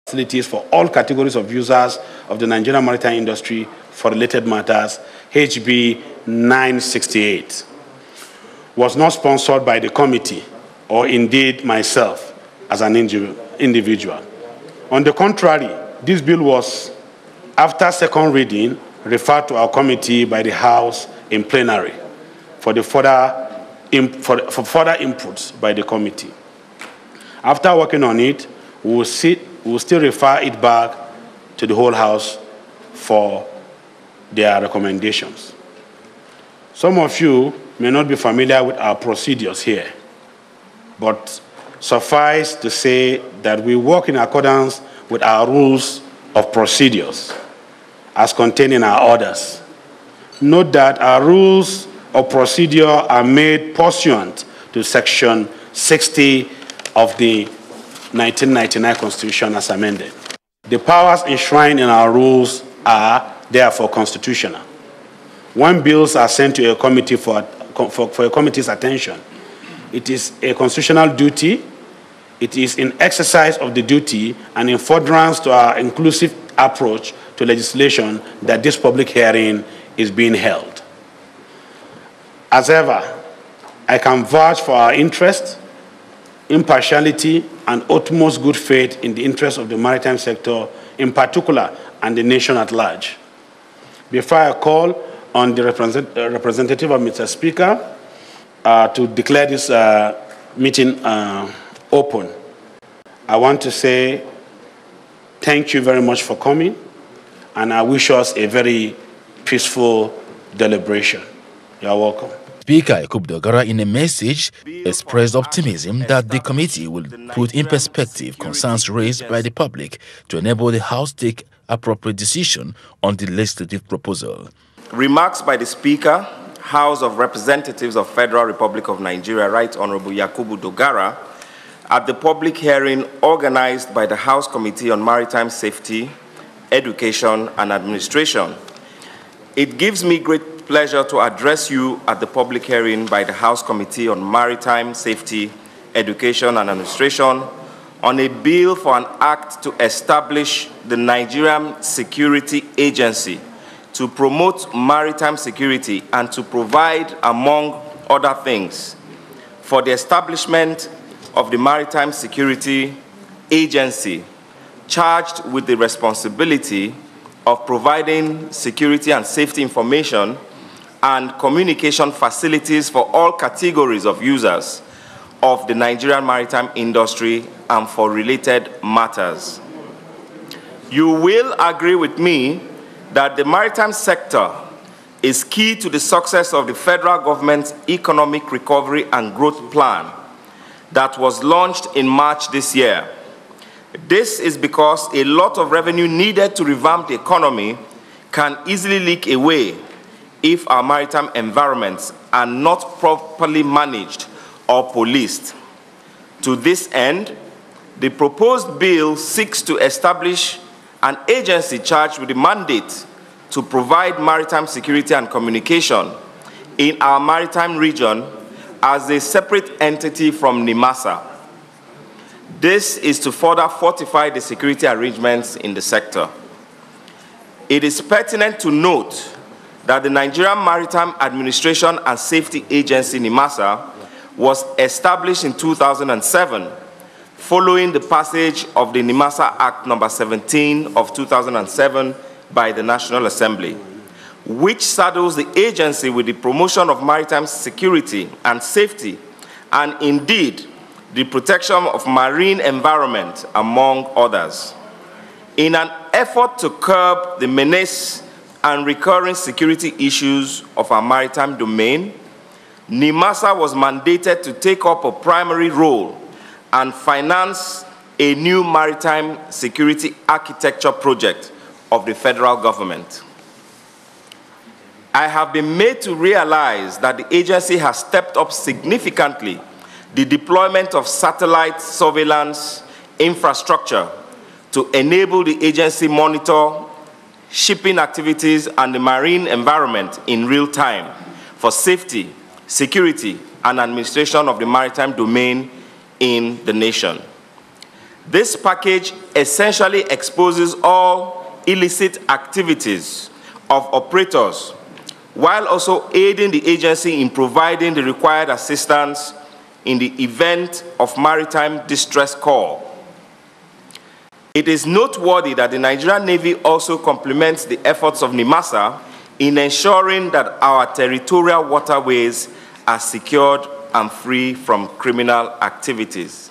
facilities for all categories of users of the Nigerian maritime industry for related matters, HB 968, was not sponsored by the committee or indeed myself as an individual. On the contrary, this bill was, after second reading, referred to our committee by the House in plenary for further inputs by the committee. After working on it, we will still refer it back to the whole House for their recommendations. Some of you may not be familiar with our procedures here, but suffice to say that we work in accordance with our rules of procedures as contained in our orders. Note that our rules of procedure are made pursuant to Section 60 of the 1999 Constitution as amended. The powers enshrined in our rules are therefore constitutional. When bills are sent to a committee for a committee's attention, it is a constitutional duty, it is in exercise of the duty and in furtherance to our inclusive approach to legislation that this public hearing is being held. As ever, I can vouch for our interest, impartiality, and utmost good faith in the interest of the maritime sector in particular and the nation at large. Before I call on the representative of Mr. Speaker to declare this meeting open, I want to say thank you very much for coming, and I wish us a very peaceful deliberation. You are welcome. Speaker Yakubu Dogara, in a message, expressed optimism that the committee will put in perspective concerns raised by the public to enable the House to take appropriate decision on the legislative proposal. Remarks by the Speaker, House of Representatives of Federal Republic of Nigeria, Right Honorable Yakubu Dogara, at the public hearing organized by the House Committee on Maritime Safety, Education and Administration. It gives me great pleasure to address you at the public hearing by the House Committee on Maritime Safety, Education and Administration on a bill for an act to establish the Nigerian Security Agency to promote maritime security and to provide, among other things, for the establishment of the Maritime Security Agency charged with the responsibility of providing security and safety information and communication facilities for all categories of users of the Nigerian maritime industry and for related matters. You will agree with me that the maritime sector is key to the success of the federal government's economic recovery and growth plan that was launched in March this year. This is because a lot of revenue needed to revamp the economy can easily leak away if our maritime environments are not properly managed or policed. To this end, the proposed bill seeks to establish an agency charged with the mandate to provide maritime security and communication in our maritime region as a separate entity from NIMASA. This is to further fortify the security arrangements in the sector. It is pertinent to note that the Nigerian Maritime Administration and Safety Agency, NIMASA, was established in 2007 following the passage of the NIMASA Act No. 17 of 2007 by the National Assembly, which saddles the agency with the promotion of maritime security and safety, and indeed the protection of marine environment, among others. In an effort to curb the menace and recurring security issues of our maritime domain, NIMASA was mandated to take up a primary role and finance a new maritime security architecture project of the federal government. I have been made to realize that the agency has stepped up significantly the deployment of satellite surveillance infrastructure to enable the agency monitor shipping activities and the marine environment in real time for safety, security, and administration of the maritime domain in the nation. This package essentially exposes all illicit activities of operators, while also aiding the agency in providing the required assistance in the event of maritime distress call. It is noteworthy that the Nigerian Navy also complements the efforts of NIMASA in ensuring that our territorial waterways are secured and free from criminal activities.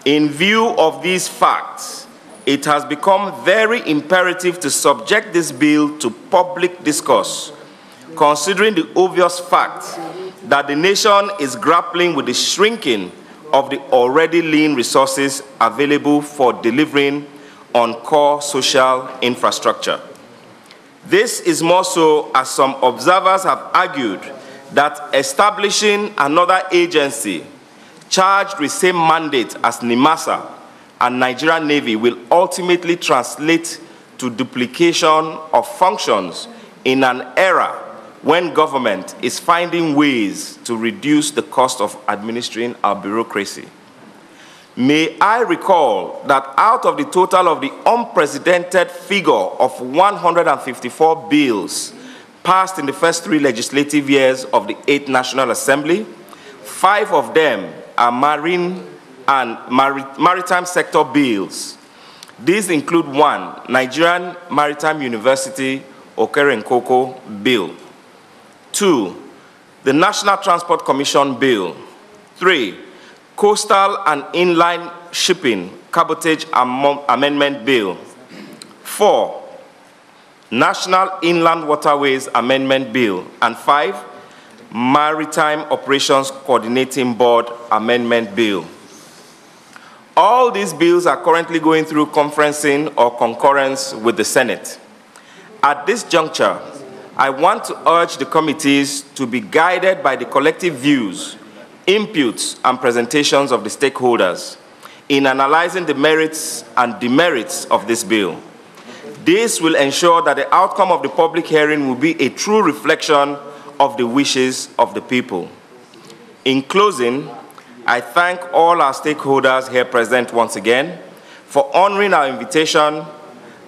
In view of these facts, it has become very imperative to subject this bill to public discourse, considering the obvious fact that the nation is grappling with the shrinking of the already lean resources available for delivering on core social infrastructure. This is more so as some observers have argued that establishing another agency charged with same mandate as NIMASA and Nigerian Navy will ultimately translate to duplication of functions in an era when government is finding ways to reduce the cost of administering our bureaucracy. May I recall that out of the total of the unprecedented figure of 154 bills passed in the first 3 legislative years of the 8th National Assembly, 5 of them are marine and maritime sector bills. These include 1, Nigerian Maritime University Okere-Nkoko Bill; 2, the National Transport Commission Bill; 3, Coastal and Inland Shipping Cabotage Amendment Bill; 4, National Inland Waterways Amendment Bill; and 5, Maritime Operations Coordinating Board Amendment Bill. All these bills are currently going through conferencing or concurrence with the Senate. At this juncture, I want to urge the committees to be guided by the collective views, inputs, and presentations of the stakeholders in analyzing the merits and demerits of this bill. This will ensure that the outcome of the public hearing will be a true reflection of the wishes of the people. In closing, I thank all our stakeholders here present once again for honoring our invitation.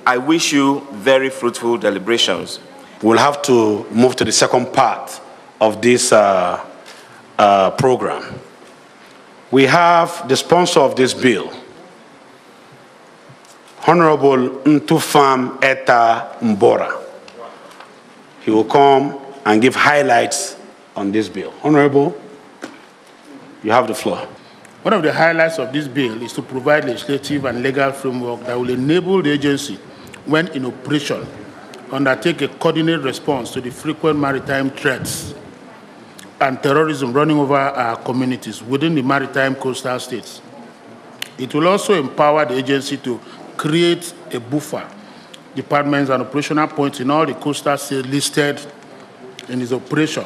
I wish you very fruitful deliberations. We'll have to move to the second part of this program. We have the sponsor of this bill, Honorable Ntufam Eta Mbora. He will come and give highlights on this bill. Honorable, you have the floor. One of the highlights of this bill is to provide legislative and legal framework that will enable the agency, when in operation, undertake a coordinated response to the frequent maritime threats and terrorism running over our communities within the maritime coastal states. It will also empower the agency to create a buffer, departments and operational points in all the coastal states listed in its operation.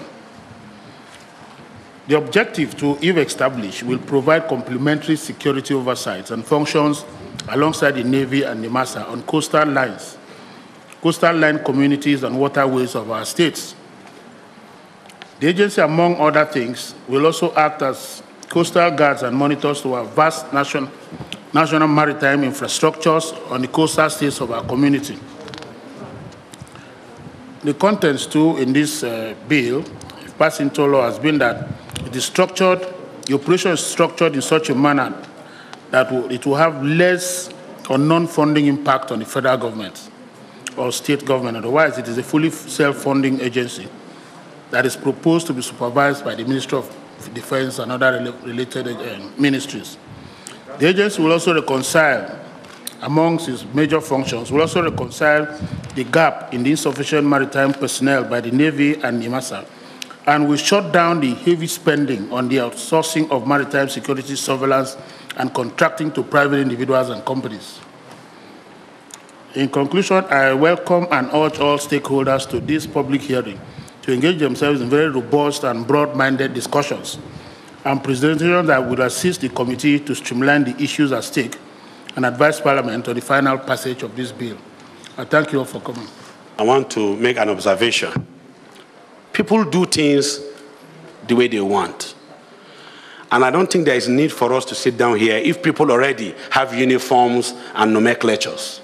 The objective, to, if established, will provide complementary security oversights and functions alongside the Navy and NIMASA on coastal lines, coastal line communities and waterways of our states. The agency, among other things, will also act as coastal guards and monitors to our vast national maritime infrastructures on the coastal states of our community. The contents, too, in this bill, if passed into law, has been that it is structured, the operation is structured in such a manner that it will have less or non-funding impact on the federal government or state government. Otherwise, it is a fully self-funding agency that is proposed to be supervised by the Ministry of Defense and other related ministries. The agency will also reconcile, amongst its major functions, will also reconcile the gap in the insufficient maritime personnel by the Navy and NIMASA, and will shut down the heavy spending on the outsourcing of maritime security surveillance and contracting to private individuals and companies. In conclusion, I welcome and urge all stakeholders to this public hearing to engage themselves in very robust and broad-minded discussions and presentations that would assist the committee to streamline the issues at stake and advise Parliament on the final passage of this bill. I thank you all for coming. I want to make an observation. People do things the way they want. And I don't think there is need for us to sit down here if people already have uniforms and nomenclatures.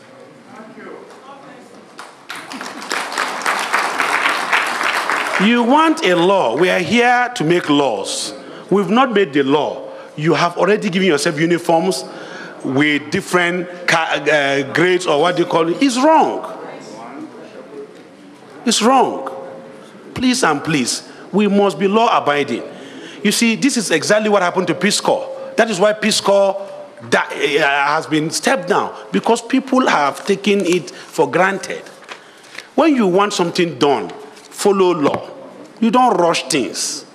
You want a law. We are here to make laws. We've not made the law. You have already given yourself uniforms with different grades, or what do you call it. It's wrong. It's wrong. Please and please, we must be law-abiding. You see, this is exactly what happened to Peace Corps. That is why Peace Corps has been stepped down, because people have taken it for granted. When you want something done, follow law. You don't rush things.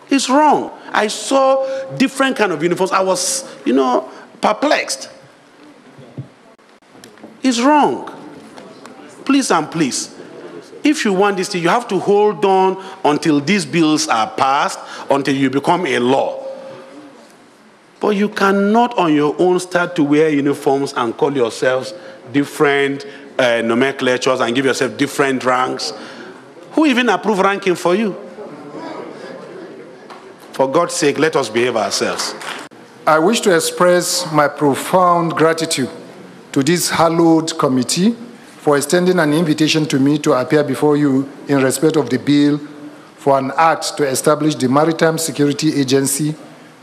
It's wrong. I saw different kind of uniforms. I was, perplexed. It's wrong. Please and please, if you want this thing, you have to hold on until these bills are passed, until you become a law. But you cannot on your own start to wear uniforms and call yourselves different nomenclatures and give yourself different ranks. Who even approve ranking for you? For God's sake, let us behave ourselves. I wish to express my profound gratitude to this hallowed committee for extending an invitation to me to appear before you in respect of the bill for an act to establish the Maritime Security Agency,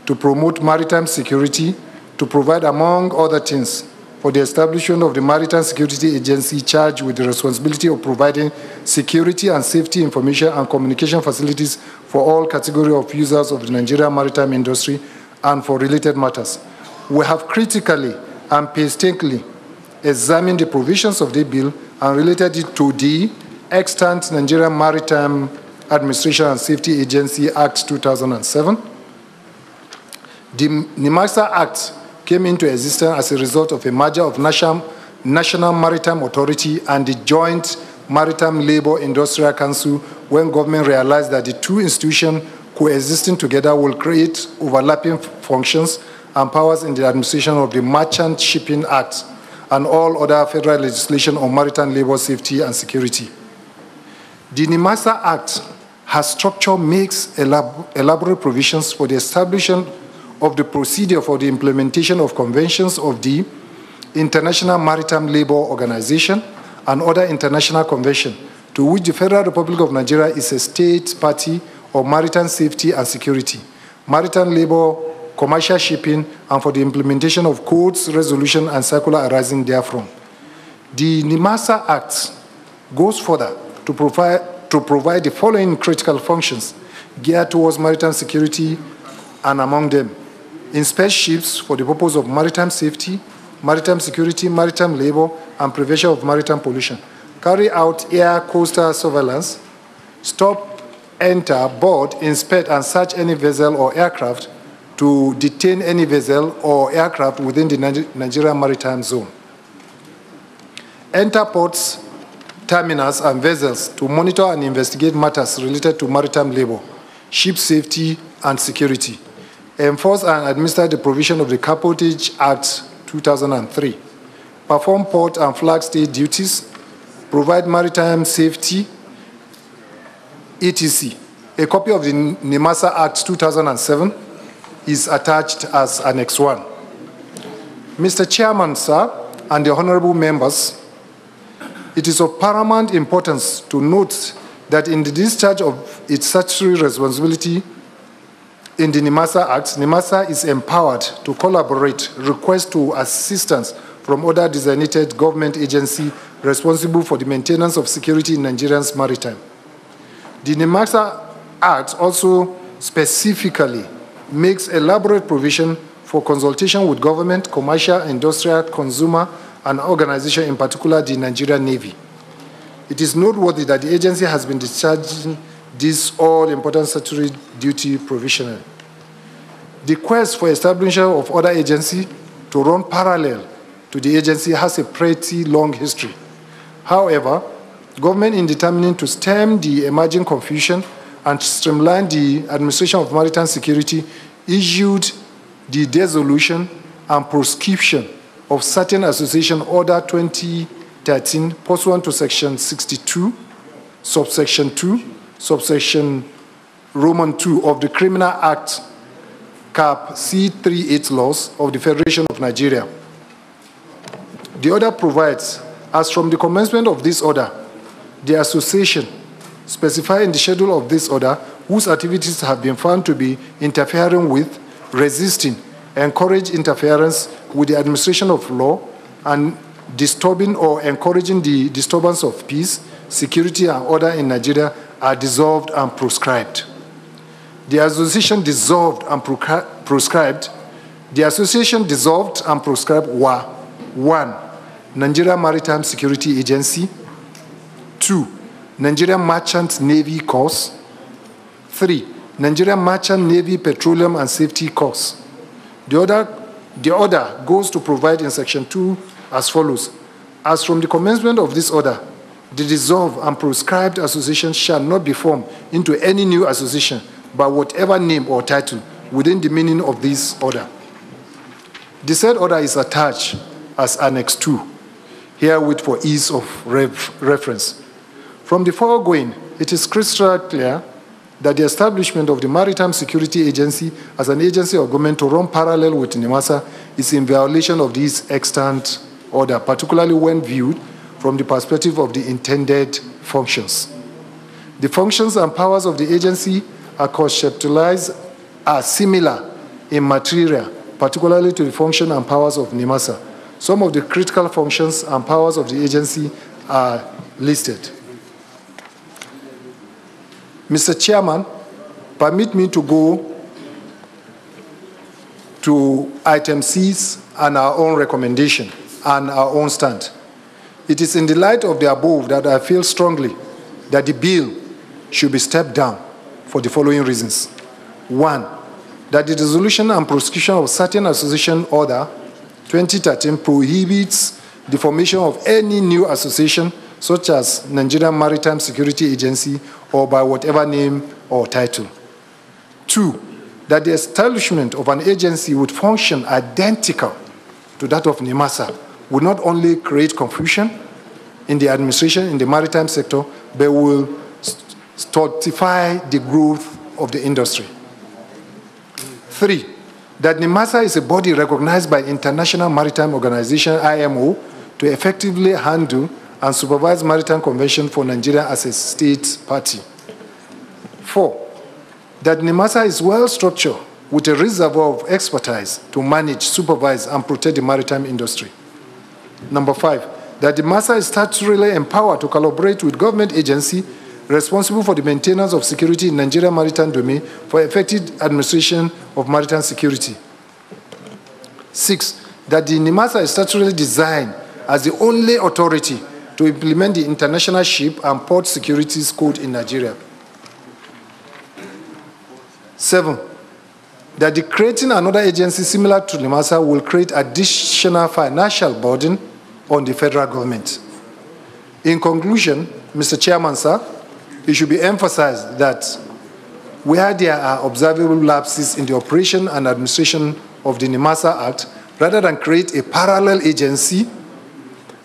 to promote maritime security, to provide, among other things, for the establishment of the Maritime Security Agency charged with the responsibility of providing security and safety information and communication facilities for all categories of users of the Nigerian maritime industry and for related matters. We have critically and painstakingly examined the provisions of the bill and related it to the extant Nigerian Maritime Administration and Safety Agency Act 2007. The NIMASA Act came into existence as a result of a merger of National Maritime Authority and the Joint Maritime Labour Industrial Council, when government realized that the two institutions coexisting together will create overlapping functions and powers in the administration of the Merchant Shipping Act and all other federal legislation on maritime labour safety and security. The NIMASA Act has structure makes elaborate provisions for the establishment of the procedure for the implementation of conventions of the International Maritime Labour Organization and other international conventions to which the Federal Republic of Nigeria is a state party of maritime safety and security, maritime labour, commercial shipping, and for the implementation of codes, resolution, and circular arising therefrom. The NIMASA Act goes further to provide the following critical functions geared towards maritime security, and among them, inspect ships for the purpose of maritime safety, maritime security, maritime labour, and prevention of maritime pollution, carry out air coastal surveillance, stop, enter, board, inspect, and search any vessel or aircraft, to detain any vessel or aircraft within the Nigerian maritime zone. Enter ports, terminals, and vessels to monitor and investigate matters related to maritime labour, ship safety, and security. Enforce and administer the provision of the Cabotage Act 2003. Perform port and flag state duties. Provide maritime safety, etc. A copy of the NIMASA Act 2007 is attached as Annex 1. Mr. Chairman, sir, and the honorable members, it is of paramount importance to note that in the discharge of its statutory responsibility in the NIMASA Act, NIMASA is empowered to collaborate, request to assistance from other designated government agencies responsible for the maintenance of security in Nigeria's maritime. The NIMASA Act also specifically makes elaborate provision for consultation with government, commercial, industrial, consumer, and organization, in particular the Nigerian Navy. It is noteworthy that the agency has been discharging this all-important statutory duty provisionally. The quest for establishment of other agencies to run parallel to the agency has a pretty long history. However, government, in determining to stem the emerging confusion and streamline the administration of maritime security, issued the dissolution and proscription of certain association order 2013 pursuant to section 62, subsection 2, subsection Roman 2 of the Criminal Act, Cap C38 laws of the Federation of Nigeria. The order provides, as from the commencement of this order, the association specified in the schedule of this order whose activities have been found to be interfering with, resisting, encourage interference with the administration of law and disturbing or encouraging the disturbance of peace, security, and order in Nigeria are dissolved and proscribed. The association dissolved and proscribed. The association dissolved and proscribed were 1. Nigerian Maritime Security Agency. 2. Nigerian Merchant Navy Corps. 3. Nigerian Merchant Navy Petroleum and Safety Corps. The order goes to provide in Section 2 as follows. As from the commencement of this order, the dissolved and proscribed association shall not be formed into any new association by whatever name or title within the meaning of this order. The said order is attached as Annex 2, herewith for ease of reference. From the foregoing, it is crystal clear that the establishment of the Maritime Security Agency as an agency of government to run parallel with NIMASA is in violation of this extant order, particularly when viewed from the perspective of the intended functions. The functions and powers of the agency are conceptualized as similar in material, particularly to the function and powers of NIMASA. Some of the critical functions and powers of the agency are listed. Mr. Chairman, permit me to go to item C's and our own recommendation and our own stand. It is in the light of the above that I feel strongly that the bill should be stepped down for the following reasons. 1, that the dissolution and prosecution of certain association order 2013 prohibits the formation of any new association such as Nigerian Maritime Security Agency or by whatever name or title. 2, that the establishment of an agency would function identical to that of NIMASA would not only create confusion in the administration in the maritime sector, but will stultify the growth of the industry. 3, that NIMASA is a body recognized by International Maritime Organization, IMO, to effectively handle and supervise maritime convention for Nigeria as a state party. 4, that NIMASA is well structured with a reservoir of expertise to manage, supervise, and protect the maritime industry. Number 5, that the NIMASA is statutorily empowered to collaborate with government agency responsible for the maintenance of security in Nigerian maritime domain for effective administration of maritime security. 6, that the NIMASA is statutorily designed as the only authority to implement the International Ship and Port Securities Code in Nigeria. 7, that the creating another agency similar to NIMASA will create additional financial burden on the federal government. In conclusion, Mr. Chairman, sir, it should be emphasized that where there are observable lapses in the operation and administration of the NIMASA Act, rather than create a parallel agency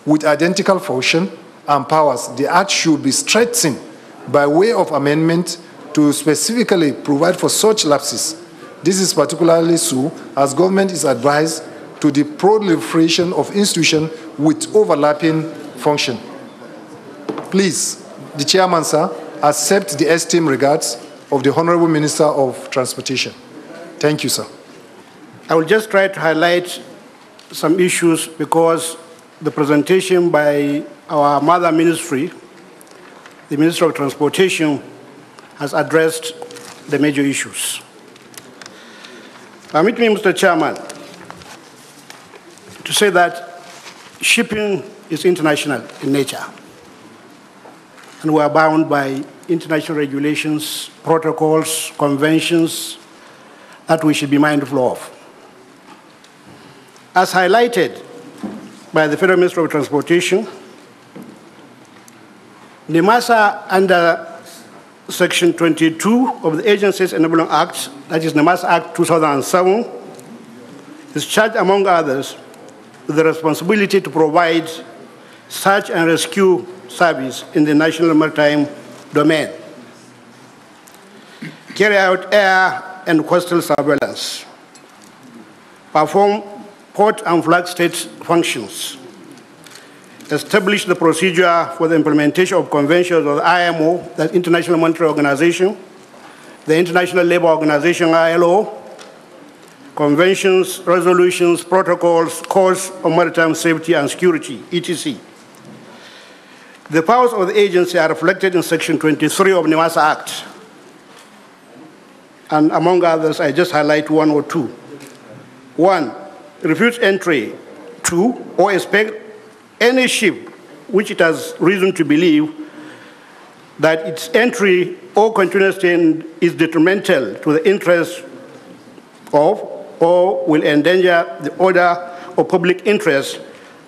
with identical function and powers, the Act should be strengthened by way of amendment to specifically provide for such lapses. This is particularly so as government is advised to the proliferation of institutions with overlapping function. Please, the Chairman, sir, accept the esteemed regards of the Honorable Minister of Transportation. Thank you, sir. I will just try to highlight some issues because the presentation by our mother ministry, the Minister of Transportation, has addressed the major issues. Permit me, Mr. Chairman, to say that shipping is international in nature, and we are bound by international regulations, protocols, conventions that we should be mindful of. As highlighted by the Federal Minister of Transportation, NIMASA under Section 22 of the Agencies Enabling Act, that is NIMASA Act 2007, is charged, among others, with the responsibility to provide search and rescue service in the national maritime domain, carry out air and coastal surveillance, perform port and flag state functions, establish the procedure for the implementation of conventions of the IMO, the International Monetary Organization, the International Labour Organization, ILO, conventions, resolutions, protocols, codes on maritime safety and security, etc. The powers of the agency are reflected in Section 23 of the NIMASA Act. And among others, I just highlight one or two. One, refuse entry. Two, or expect any ship which it has reason to believe that its entry or continuous stay is detrimental to the interests of or will endanger the order or public interest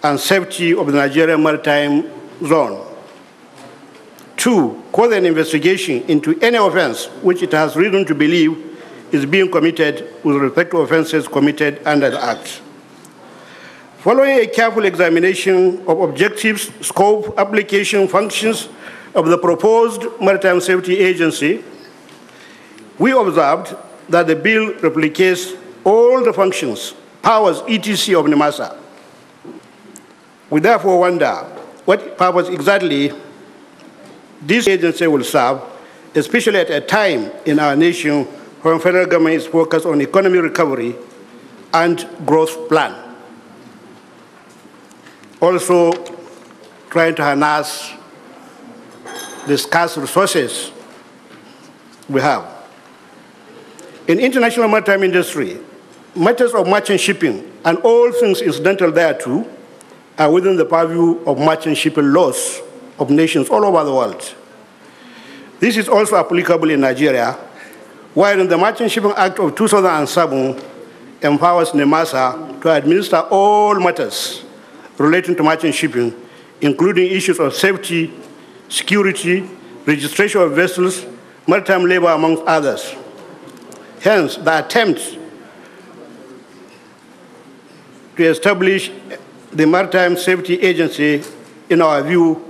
and safety of the Nigerian maritime zone. Two, cause an investigation into any offense which it has reason to believe is being committed with respect to offenses committed under the Act. Following a careful examination of objectives, scope, application, functions of the proposed Maritime Safety Agency, we observed that the bill replicates all the functions, powers, etc. of NIMASA. We therefore wonder what purpose exactly this agency will serve, especially at a time in our nation when federal government is focused on economic recovery and growth plan. Also trying to harness the scarce resources we have. In international maritime industry, matters of merchant shipping and all things incidental thereto are within the purview of merchant shipping laws of nations all over the world. This is also applicable in Nigeria, wherein the Merchant Shipping Act of 2007 empowers NIMASA to administer all matters relating to merchant shipping, including issues of safety, security, registration of vessels, maritime labor, among others. Hence, the attempt to establish the Maritime Safety Agency, in our view,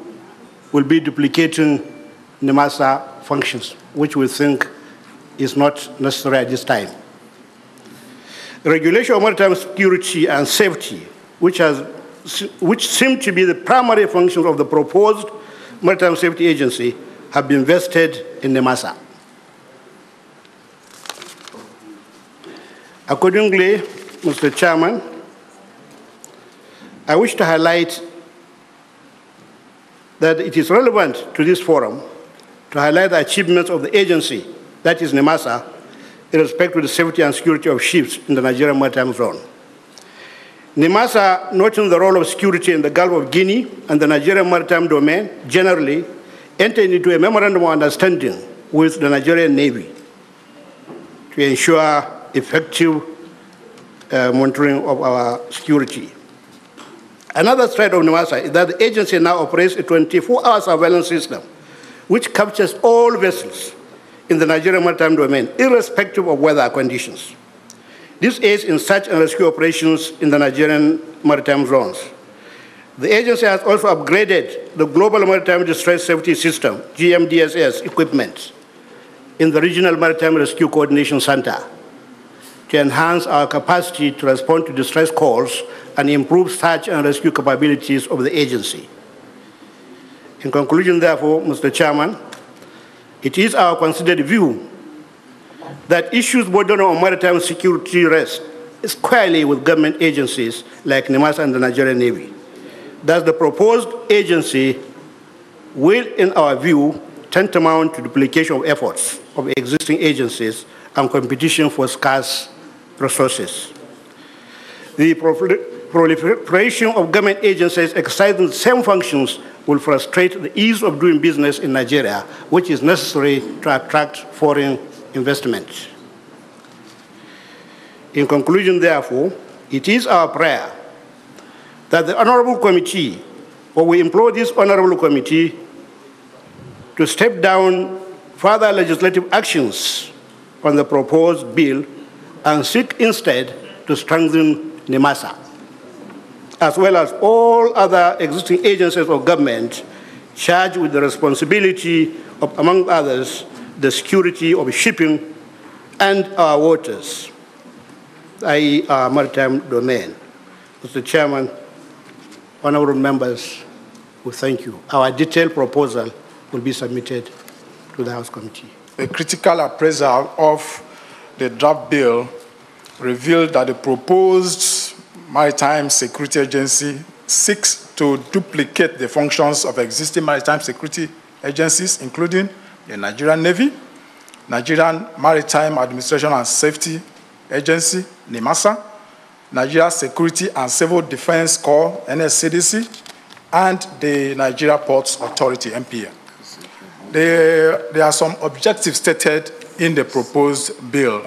will be duplicating NIMASA functions, which we think is not necessary at this time. Regulation of maritime security and safety, which seem to be the primary functions of the proposed Maritime Safety Agency, have been vested in NIMASA. Accordingly, Mr. Chairman, I wish to highlight that it is relevant to this forum to highlight the achievements of the agency, that is NIMASA, in respect to the safety and security of ships in the Nigerian maritime zone. NIMASA, noting the role of security in the Gulf of Guinea and the Nigerian maritime domain generally, entered into a memorandum of understanding with the Nigerian Navy to ensure effective monitoring of our security. Another strength of NIMASA is that the agency now operates a 24-hour surveillance system which captures all vessels in the Nigerian maritime domain, irrespective of weather conditions. This aids in search and rescue operations in the Nigerian maritime zones. The agency has also upgraded the Global Maritime Distress Safety System, GMDSS, equipment in the Regional Maritime Rescue Coordination Center to enhance our capacity to respond to distress calls and improve search and rescue capabilities of the agency. In conclusion, therefore, Mr. Chairman, it is our considered view that issues bordering on maritime security rest squarely with government agencies like NIMASA and the Nigerian Navy. Thus, the proposed agency will, in our view, tantamount to duplication of efforts of existing agencies and competition for scarce resources. The proliferation of government agencies exercising the same functions will frustrate the ease of doing business in Nigeria, which is necessary to attract foreign investment. In conclusion, therefore, it is our prayer that the Honorable Committee, or we implore this Honorable Committee to step down further legislative actions on the proposed bill and seek instead to strengthen NIMASA, as well as all other existing agencies of government charged with the responsibility of, among others, the security of shipping and our waters. i.e. our maritime domain. Mr. Chairman, honorable members, we thank you. Our detailed proposal will be submitted to the House Committee. A critical appraisal of the draft bill revealed that the proposed Maritime Security Agency seeks to duplicate the functions of existing maritime security agencies, including the Nigerian Navy, Nigerian Maritime Administration and Safety Agency, NIMASA, Nigeria Security and Civil Defense Corps, NSCDC, and the Nigeria Ports Authority, NTA. There are some objectives stated in the proposed bill.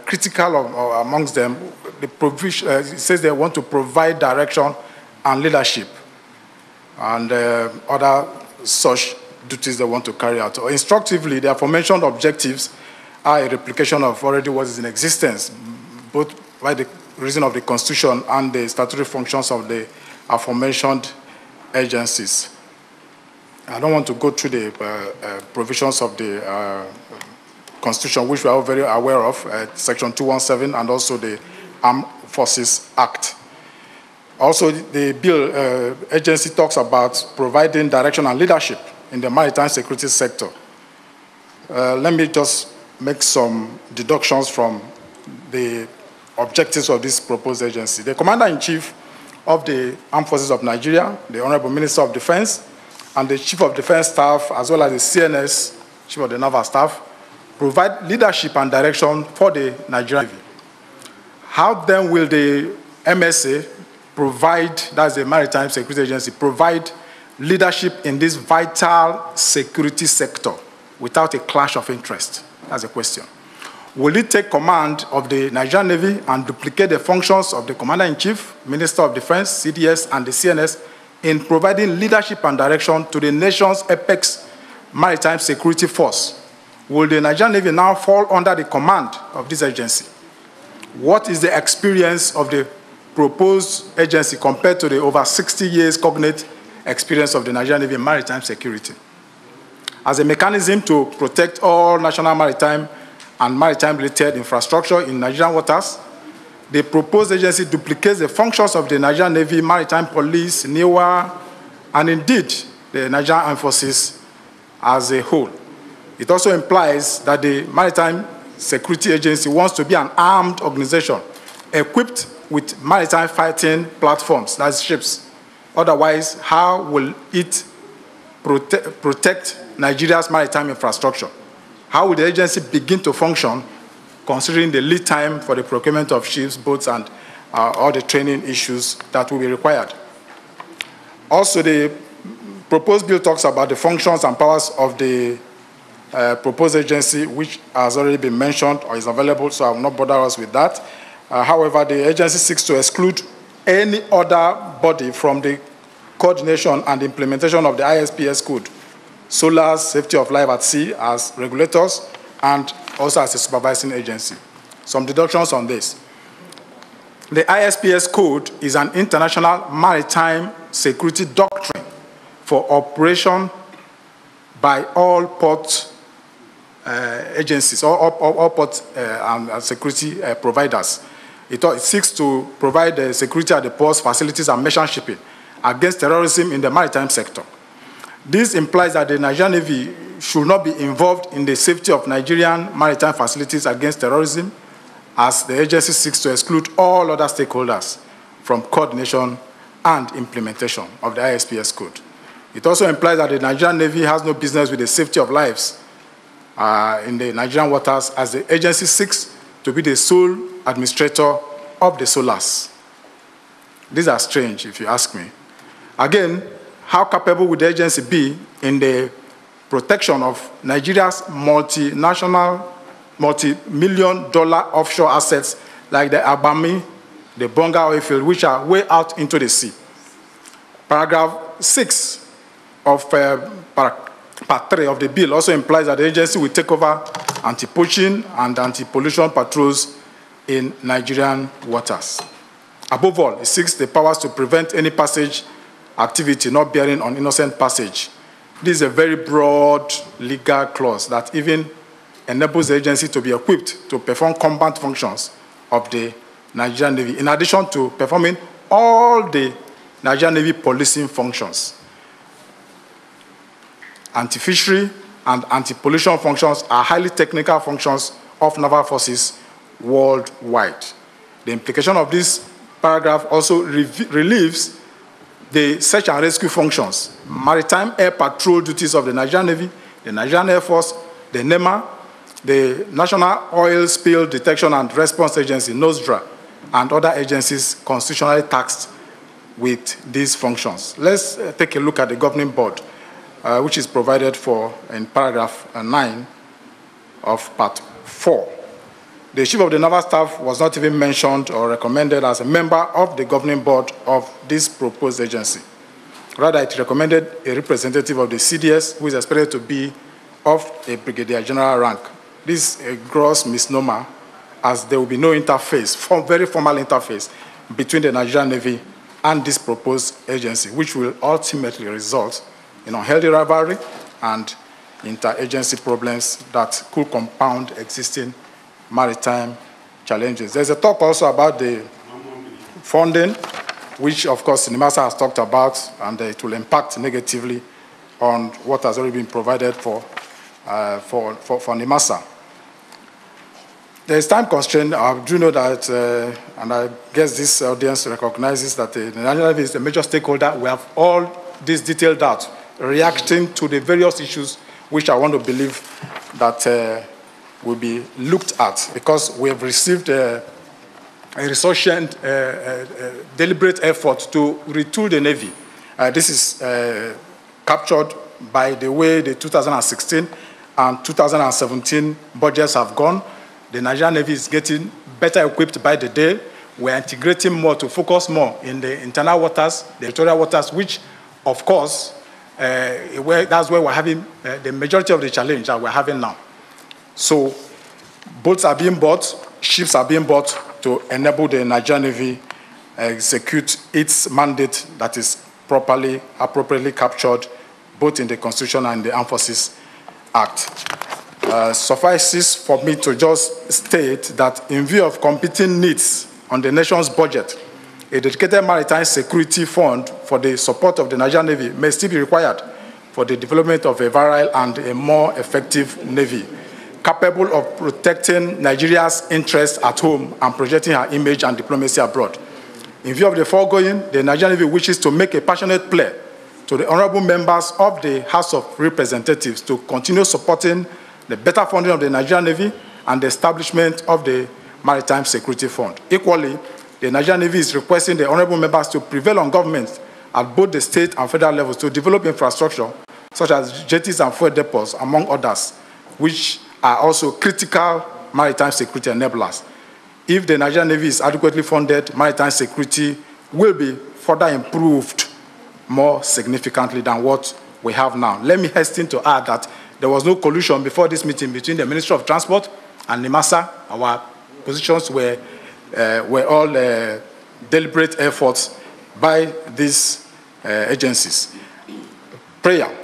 Critical amongst them, the provision, it says they want to provide direction and leadership and other such duties they want to carry out. Instructively, the aforementioned objectives are a replication of already what is in existence, both by the reason of the Constitution and the statutory functions of the aforementioned agencies. I don't want to go through the provisions of the Constitution, which we are all very aware of, Section 217, and also the Armed Forces Act. Also, the bill agency talks about providing direction and leadership in the maritime security sector. Let me just make some deductions from the objectives of this proposed agency. The Commander-in-Chief of the Armed Forces of Nigeria, the Honorable Minister of Defense, and the Chief of Defense Staff, as well as the CNS, Chief of the Naval Staff, provide leadership and direction for the Nigerian Navy. How then will the MSA provide, that's the Maritime Security Agency, provide leadership in this vital security sector without a clash of interest? That's the question. Will it take command of the Nigerian Navy and duplicate the functions of the Commander-in-Chief, Minister of Defense, CDS, and the CNS in providing leadership and direction to the nation's apex maritime security force? Will the Nigerian Navy now fall under the command of this agency? What is the experience of the proposed agency compared to the over 60 years cognate experience of the Nigerian Navy in maritime security? As a mechanism to protect all national maritime and maritime-related infrastructure in Nigerian waters, the proposed agency duplicates the functions of the Nigerian Navy, Maritime Police, NIWA, and indeed the Nigerian Armed Forces as a whole. It also implies that the Maritime Security Agency wants to be an armed organization equipped with maritime fighting platforms, that's ships. Otherwise, how will it protect Nigeria's maritime infrastructure? How will the agency begin to function considering the lead time for the procurement of ships, boats, and all the training issues that will be required? Also, the proposed bill talks about the functions and powers of the proposed agency, which has already been mentioned or is available, so I will not bother us with that. However, the agency seeks to exclude any other body from the coordination and implementation of the ISPS code, SOLAS, Safety of Life at Sea, as regulators and also as a supervising agency. Some deductions on this. The ISPS code is an international maritime security doctrine for operation by all port agencies, all port and security providers. It seeks to provide security at the ports, facilities, and merchant shipping against terrorism in the maritime sector. This implies that the Nigerian Navy should not be involved in the safety of Nigerian maritime facilities against terrorism, as the agency seeks to exclude all other stakeholders from coordination and implementation of the ISPS code. It also implies that the Nigerian Navy has no business with the safety of lives in the Nigerian waters, as the agency seeks to be the sole administrator of the SOLAS. These are strange, if you ask me. Again, how capable would the agency be in the protection of Nigeria's multinational, multi-million-dollar offshore assets like the Agbami, the Bonga oil field, which are way out into the sea? Paragraph 6 of Part 3 of the bill also implies that the agency will take over anti-poaching and anti-pollution patrols in Nigerian waters. Above all, it seeks the powers to prevent any passage activity not bearing on innocent passage. This is a very broad legal clause that even enables the agency to be equipped to perform combat functions of the Nigerian Navy, in addition to performing all the Nigerian Navy policing functions. Anti-fishery and anti-pollution functions are highly technical functions of naval forces worldwide. The implication of this paragraph also relieves the search and rescue functions, maritime air patrol duties of the Nigerian Navy, the Nigerian Air Force, the NEMA, the National Oil Spill Detection and Response Agency, NOSDRA, and other agencies constitutionally tasked with these functions. Let's take a look at the governing board, which is provided for in paragraph 9 of part 4. The chief of the naval staff was not even mentioned or recommended as a member of the governing board of this proposed agency. Rather, it recommended a representative of the CDS who is expected to be of a brigadier general rank. This is a gross misnomer, as there will be no interface, very formal interface, between the Nigerian Navy and this proposed agency, which will ultimately result in unhealthy rivalry and interagency problems that could compound existing maritime challenges. There's a talk also about the funding, which of course NIMASA has talked about, and it will impact negatively on what has already been provided for NIMASA. There is time constraint. I do know that, and I guess this audience recognizes that the Nigerian Navy is a major stakeholder. We have all this detailed out, reacting to the various issues which I want to believe that will be looked at, because we have received a resurgent, deliberate effort to retool the Navy. This is captured by the way the 2016 and 2017 budgets have gone. The Nigerian Navy is getting better equipped by the day. We're integrating more to focus more in the internal waters, the territorial waters, which, of course, that's where we're having the majority of the challenge that we're having now. So boats are being bought, ships are being bought to enable the Nigerian Navy execute its mandate that is appropriately captured both in the Constitution and the Armed Forces Act. Suffices for me to just state that in view of competing needs on the nation's budget, a dedicated maritime security fund for the support of the Nigerian Navy may still be required for the development of a virile and a more effective Navy, capable of protecting Nigeria's interests at home and projecting her image and diplomacy abroad. In view of the foregoing, the Nigerian Navy wishes to make a passionate plea to the honorable members of the House of Representatives to continue supporting the better funding of the Nigerian Navy and the establishment of the Maritime Security Fund. Equally, the Nigerian Navy is requesting the honorable members to prevail on governments at both the state and federal levels to develop infrastructure such as jetties and fuel depots, among others, which are also critical maritime security enablers. If the Nigerian Navy is adequately funded, maritime security will be further improved more significantly than what we have now. Let me hasten to add that there was no collusion before this meeting between the Ministry of Transport and NIMASA. Our positions were all deliberate efforts by these agencies. Prayer.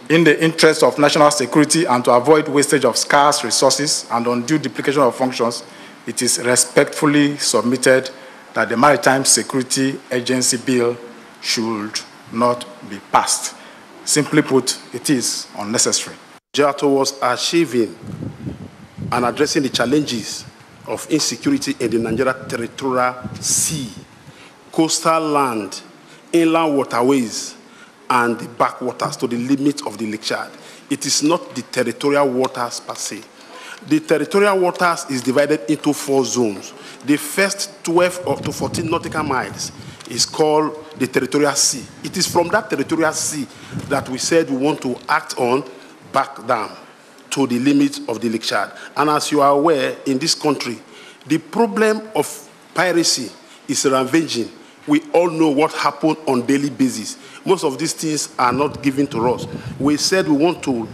In the interest of national security and to avoid wastage of scarce resources and undue duplication of functions, it is respectfully submitted that the Maritime Security Agency Bill should not be passed. Simply put, it is unnecessary. Towards achieving and addressing the challenges of insecurity in the Nigeria territorial sea, coastal land, inland waterways, and the backwaters to the limit of the Lake Chad. It is not the territorial waters per se. The territorial waters is divided into 4 zones. The first 12 up to 14 nautical miles is called the territorial sea. It is from that territorial sea that we said we want to act on back down to the limits of the Lake Chad. And as you are aware, in this country, the problem of piracy is ravaging. We all know what happened on a daily basis. Most of these things are not given to us. We said we want to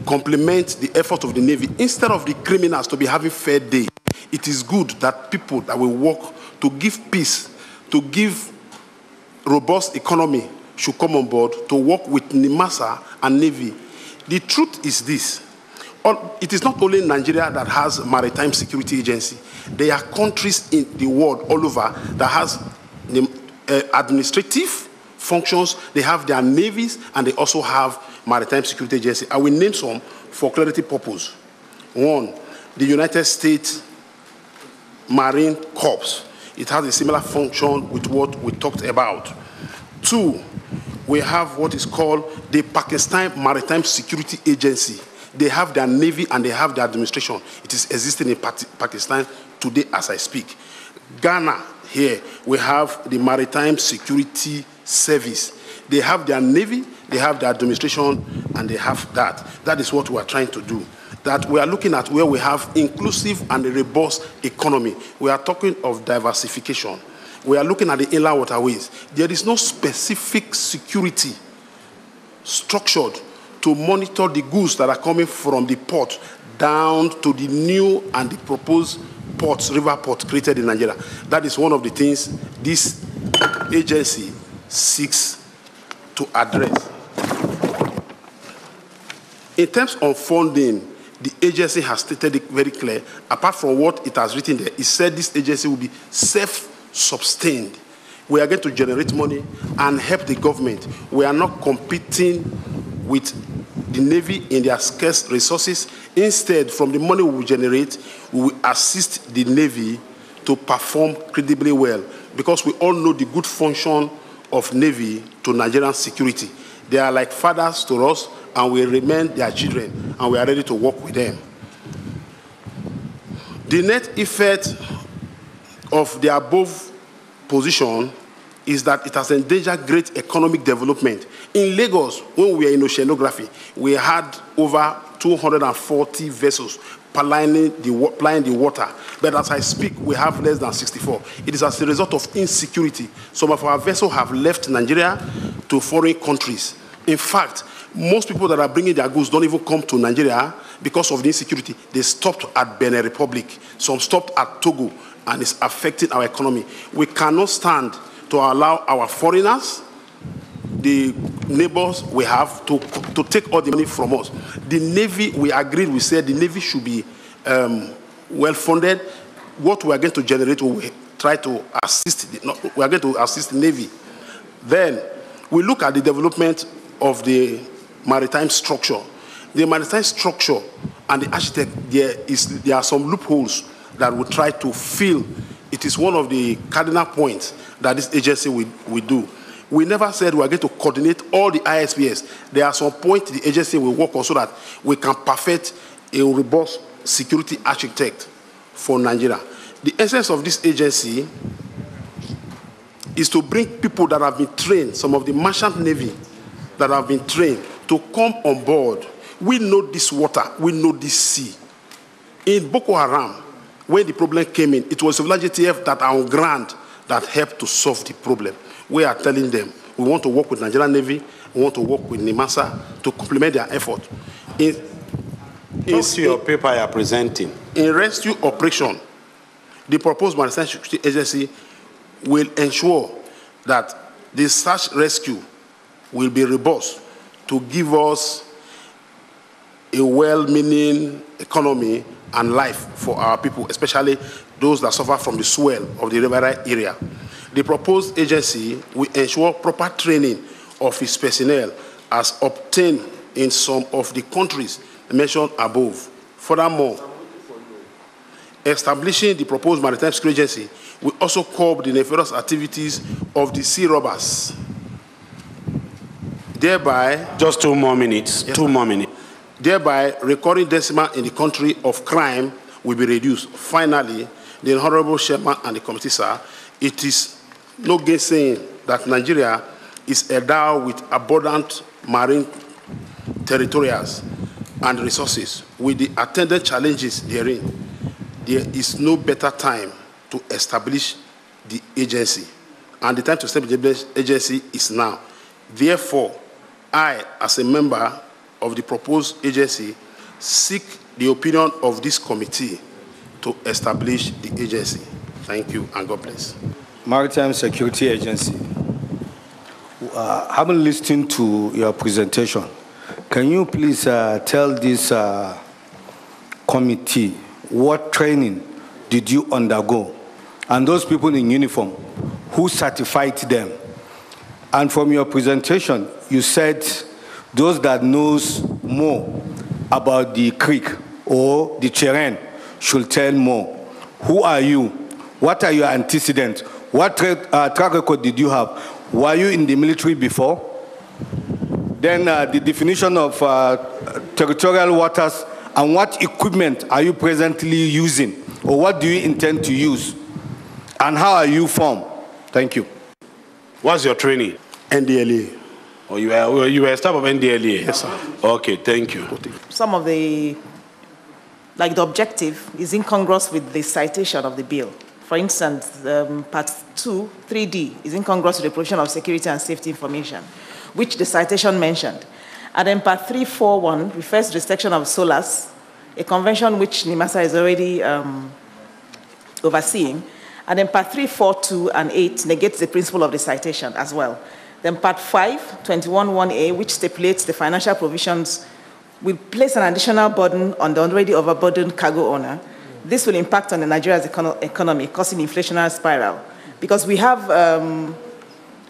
complement the effort of the Navy. Instead of the criminals to be having fair day, it is good that people that will work to give peace, to give robust economy, should come on board to work with NIMASA and Navy. The truth is this: it is not only Nigeria that has a maritime security agency. There are countries in the world all over that has the administrative functions, they have their navies, and they also have maritime security agency. I will name some for clarity purpose. One, the United States Marine Corps. It has a similar function with what we talked about. Two, we have what is called the Pakistan Maritime Security Agency. They have their navy and they have their administration. It is existing in Pakistan today as I speak. Ghana, here, we have the Maritime Security Service. They have their navy, they have their administration, and they have that. That is what we are trying to do. That we are looking at where we have inclusive and a robust economy. We are talking of diversification. We are looking at the inland waterways. There is no specific security structured to monitor the goods that are coming from the port down to the new and the proposed ports, river ports created in Nigeria. That is one of the things this agency seeks to address. In terms of funding, the agency has stated it very clear. Apart from what it has written there, it said this agency will be self-sustained. We are going to generate money and help the government. We are not competing with the Navy in their scarce resources. Instead, from the money we will generate, we will assist the Navy to perform credibly well, because we all know the good function of Navy to Nigerian security. They are like fathers to us, and we remain their children, and we are ready to work with them. The net effect of the above position is that it has endangered great economic development. In Lagos, when we were in oceanography, we had over 240 vessels plying the water. But as I speak, we have less than 64. It is as a result of insecurity. Some of our vessels have left Nigeria to foreign countries. In fact, most people that are bringing their goods don't even come to Nigeria because of the insecurity. They stopped at Benin Republic. Some stopped at Togo, and it's affecting our economy. We cannot stand to allow our foreigners, the neighbors we have, to take all the money from us. The Navy, we agreed, we said the Navy should be well-funded. What we are going to generate, we will try to assist, we are going to assist the Navy. Then, we look at the development of the maritime structure. The maritime structure and the architect, there are some loopholes that we try to fill. It is one of the cardinal points that this agency will do. We never said we are going to coordinate all the ISPs. There are some points the agency will work on so that we can perfect a robust security architect for Nigeria. The essence of this agency is to bring people that have been trained, some of the merchant navy that have been trained, to come on board. We know this water, we know this sea. In Boko Haram, when the problem came in, it was the JTF that are on ground that helped to solve the problem. We are telling them we want to work with Nigerian Navy, we want to work with NIMASA to complement their effort. What's your paper you are presenting? In rescue operation, the proposed maritime security agency will ensure that the search rescue will be robust to give us a well-meaning economy and life for our people, especially those that suffer from the swell of the river area. The proposed agency will ensure proper training of its personnel as obtained in some of the countries mentioned above. Furthermore, establishing the proposed maritime security agency will also curb the nefarious activities of the sea robbers. Thereby, just 2 more minutes. Yes, 2 more minutes. Thereby, recurring decimal in the country of crime will be reduced. Finally, the Honorable Chairman and the committee, sir, it is no gainsaying that Nigeria is endowed with abundant marine territories and resources. With the attendant challenges therein, there is no better time to establish the agency. And the time to establish the agency is now. Therefore, I, as a member of the proposed agency, seek the opinion of this committee to establish the agency. Thank you, and God bless. Maritime Security Agency. Having listened to your presentation, can you please tell this committee, what training did you undergo? And those people in uniform, who certified them? And from your presentation, you said those that knows more about the creek or the terrain should tell more. Who are you? What are your antecedents? What track record did you have? Were you in the military before? Then the definition of territorial waters, and what equipment are you presently using? Or what do you intend to use? And how are you formed? Thank you. What's your training? NDLA. Oh, you were a staff of NDLA? Yes, sir. Okay, thank you. Some of the, like the objective is incongruous with the citation of the bill. For instance, part 2, 3D is incongruous with the provision of security and safety information, which the citation mentioned. And then part 341 refers to the section of SOLAS, a convention which NIMASA is already overseeing. And then part 342 and 8 negates the principle of the citation as well. Then part 5, 21(1)A, which stipulates the financial provisions, will place an additional burden on the already overburdened cargo owner. This will impact on the Nigeria's economy, causing inflationary spiral. Because we have,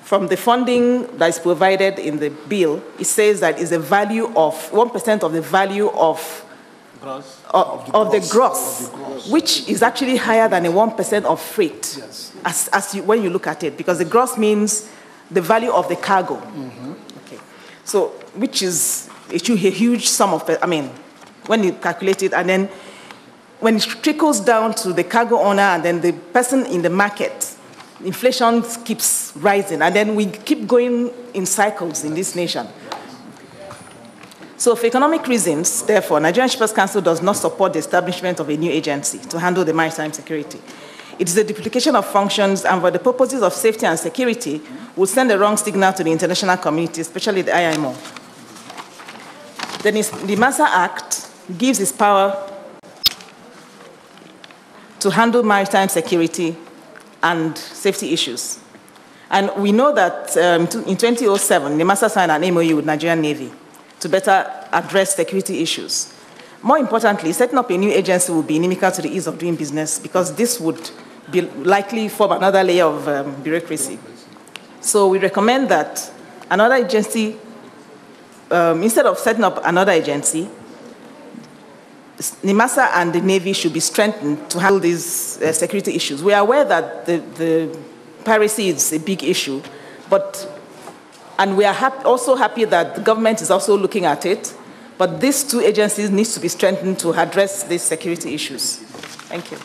from the funding that is provided in the bill, it says that it's a value of 1% of the value of the gross, which is actually higher than a 1% of freight, yes, when you look at it, because the gross means the value of the cargo. Mm-hmm. Okay. So, which is a huge sum of, when you calculate it, and then when it trickles down to the cargo owner and then the person in the market, inflation keeps rising, and then we keep going in cycles in this nation. So for economic reasons, therefore, Nigerian Shippers Council does not support the establishment of a new agency to handle the maritime security. It is a duplication of functions, and for the purposes of safety and security, will send the wrong signal to the international community, especially the IMO. The NIMASA Act gives its power to handle maritime security and safety issues. And we know that in 2007, NIMASA signed an MOU with Nigerian Navy to better address security issues. More importantly, setting up a new agency will be inimical to the ease of doing business, because this would be likely form another layer of bureaucracy. So we recommend that another agency, instead of setting up another agency, NIMASA and the Navy should be strengthened to handle these security issues. We are aware that the piracy is a big issue, and we are also happy that the government is also looking at it, but these two agencies need to be strengthened to address these security issues. Thank you.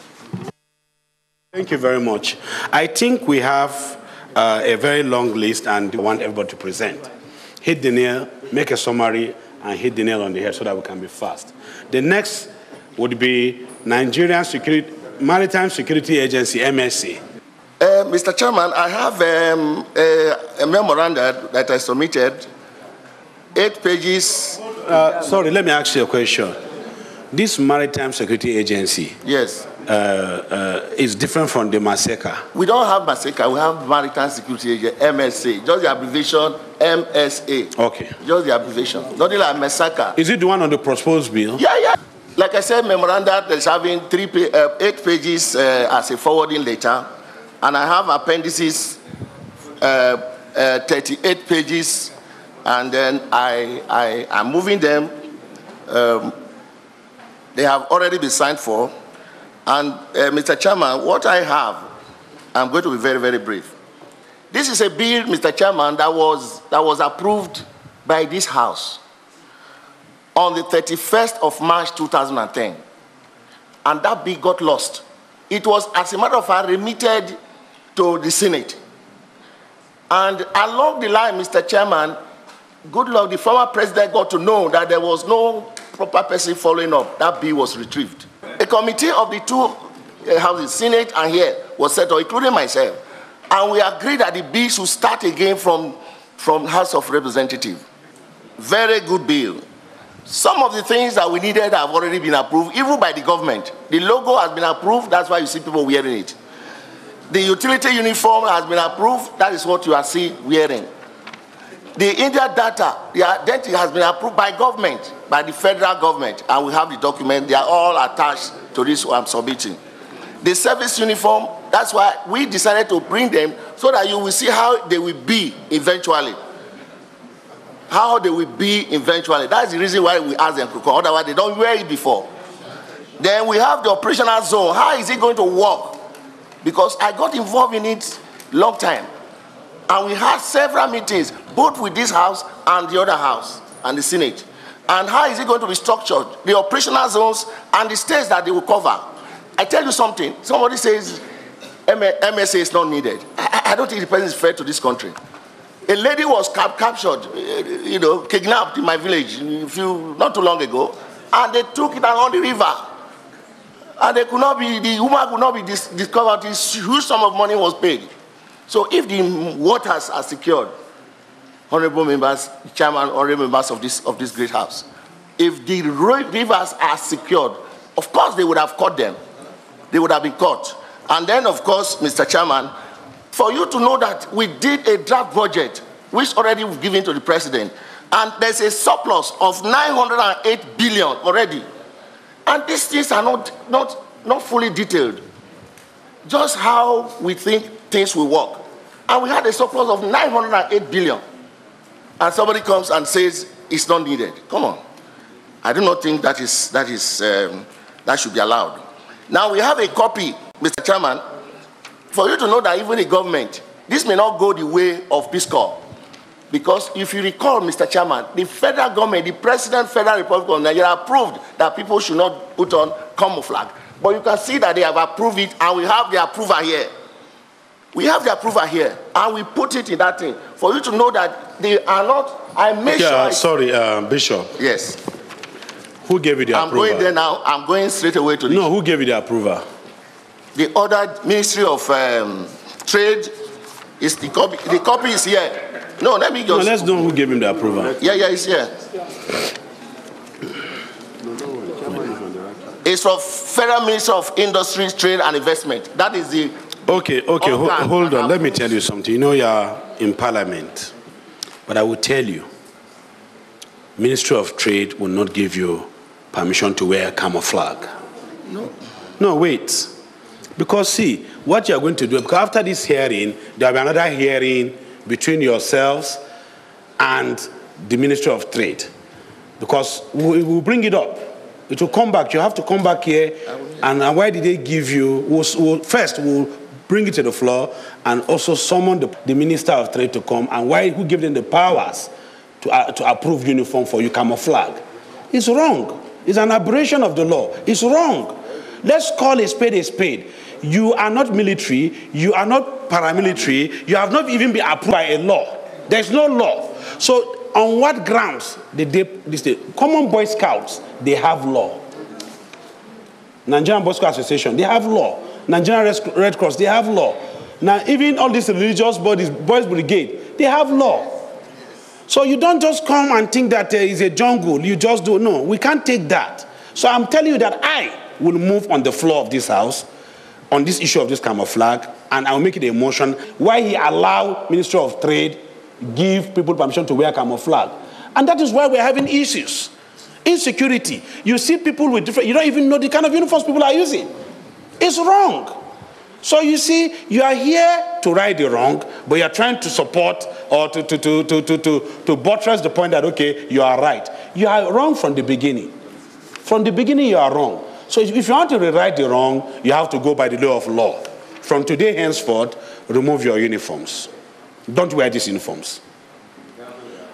Thank you very much. I think we have a very long list, and we want everybody to present. Hit the nail, make a summary, and hit the nail on the head so that we can be fast. The next would be Nigerian Maritime Security Agency, MSC. Mr. Chairman, I have a memorandum that I submitted, 8 pages. Sorry, let me ask you a question. This Maritime Security Agency, yes, is different from the MASECA. We don't have MASECA, we have Maritime Security Agency, MSA, just the abbreviation MSA. Okay. Just the abbreviation, nothing like MASECA. Is it the one on the proposed bill? Yeah, yeah. Like I said, memorandum is having 8 pages as a forwarding letter, and I have appendices, 38 pages, and then I'm moving them. They have already been signed for. And Mr. Chairman, what I have, I'm going to be very, very brief. This is a bill, Mr. Chairman, that was approved by this House on the 31st of March 2010. And that bill got lost. It was, as a matter of fact, remitted to the Senate. And along the line, Mr. Chairman, good luck, the former president got to know that there was no proper person following up. That bill was retrieved. A committee of the two houses, Senate and here, was set up, including myself. And we agreed that the bill should start again from House of Representatives. Very good bill. Some of the things that we needed have already been approved, even by the government. The logo has been approved, that's why you see people wearing it. The utility uniform has been approved, that is what you are seeing wearing. The India data, the identity has been approved by government, by the federal government, and we have the document. They are all attached to this I'm submitting. The service uniform, that's why we decided to bring them so that you will see how they will be eventually. How they will be eventually. That's the reason why we ask them to come. Otherwise, they don't wear it before. Then we have the operational zone. How is it going to work? Because I got involved in it long time. And we had several meetings, both with this house and the other house, and the Senate. And how is it going to be structured? The operational zones and the states that they will cover. I tell you something. Somebody says MSA is not needed. I don't think the person is fair to this country. A lady was captured, kidnapped in my village not too long ago, and they took it along the river. And the woman could not be discovered. This huge sum of money was paid. So if the waters are secured, honorable members, chairman, honorable members of this great house, if the rivers are secured, of course they would have caught them. They would have been caught. And then, of course, Mr. Chairman, for you to know that we did a draft budget, which already we've given to the president, and there's a surplus of 908 billion already. And these things are not fully detailed. Just how we think things will work. And we had a surplus of 908 billion. And somebody comes and says it's not needed. Come on. I do not think that should be allowed. Now we have a copy, Mr. Chairman, for you to know that even the government, this may not go the way of Peace Corps. Because if you recall, Mr. Chairman, the federal government, the President, Federal Republic of Nigeria, approved that people should not put on camouflage. But you can see that they have approved it, and we have the approval here. We have the approval here, and we put it in that thing. For you to know that they are not, I make sure... Sorry, Bishop. Yes. Who gave you the approval? I'm going there now. I'm going straight away to this. No, who gave you the approval? The other Ministry of Trade, is the copy is here. No, let me just... No, let's know who gave him the approval. Yeah, it's here. It's from Federal Ministry of Industry, Trade and Investment. That is the... Okay, hold on. Let me tell you something. You know you're in Parliament. But I will tell you, Ministry of Trade will not give you permission to wear camouflage. No, wait. Because see, what you're going to do, because after this hearing, there will be another hearing between yourselves and the Ministry of Trade. Because we will bring it up. It will come back. You have to come back here. And why did they give you? First, we'll bring it to the floor and also summon the Minister of Trade to come. And who gave them the powers to approve uniform for you, camouflage? It's wrong. It's an aberration of the law. It's wrong. Let's call a spade a spade. You are not military. You are not paramilitary. You have not even been approved by a law. There's no law. So on what grounds did they Common Boy Scouts, they have law. Nigerian Boy Scout Association, they have law. Nigerian Red Cross, they have law. Now even all these religious bodies, Boys Brigade, they have law. So you don't just come and think that it's a jungle. You just do. No, we can't take that. So I'm telling you that I will move on the floor of this house on this issue of this camouflage, and I'll make it a motion why he allow Ministry of Trade give people permission to wear camouflage. And that is why we're having issues. Insecurity. You see people with different, you don't even know the kind of uniforms people are using. It's wrong. So you see, you are here to right the wrong, but you're trying to support or to buttress the point that, okay, you are right. You are wrong from the beginning. From the beginning, you are wrong. So if you want to rewrite the wrong, you have to go by the law of law. From today henceforth, remove your uniforms. Don't wear these uniforms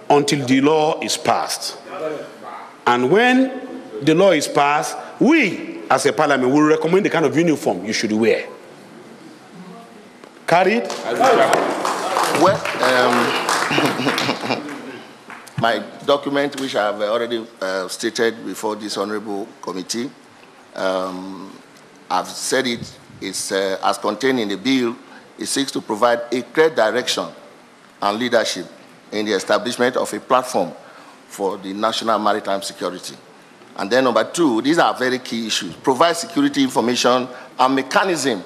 until the law is passed. And when the law is passed, we, as a parliament, will recommend the kind of uniform you should wear. Carried? Well, my document, which I have already stated before this honorable committee, I've said it is as contained in the bill. It seeks to provide a clear direction and leadership in the establishment of a platform for the national maritime security. And then number two, these are very key issues. Provide security information and mechanism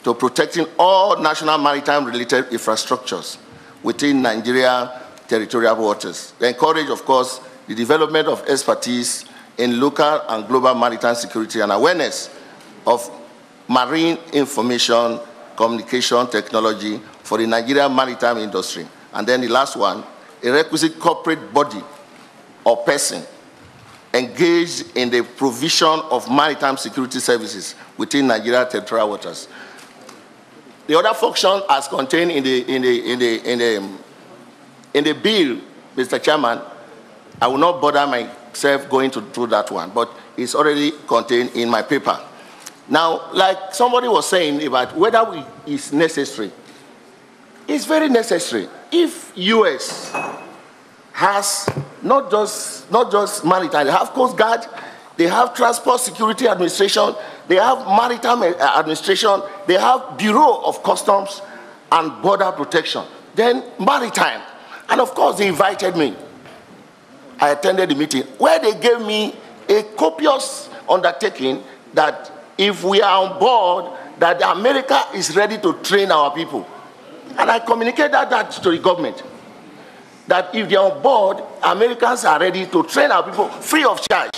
to protecting all national maritime related infrastructures within Nigeria territorial waters. They encourage, of course, the development of expertise in local and global maritime security and awareness of marine information communication technology for the Nigerian maritime industry. And then the last one, a requisite corporate body or person engaged in the provision of maritime security services within Nigeria territorial waters. The other function as contained in the bill, Mr. Chairman, I will not bother myself going through that one, but it's already contained in my paper. Now, like somebody was saying about whether it's necessary, it's very necessary. If U.S. has not just maritime, they have Coast Guard, they have Transport Security Administration, they have Maritime Administration, they have Bureau of Customs and Border Protection, then Maritime. And of course, they invited me. I attended the meeting where they gave me a copious undertaking that if we are on board, that America is ready to train our people. And I communicated that to the government, that if they are on board, Americans are ready to train our people free of charge.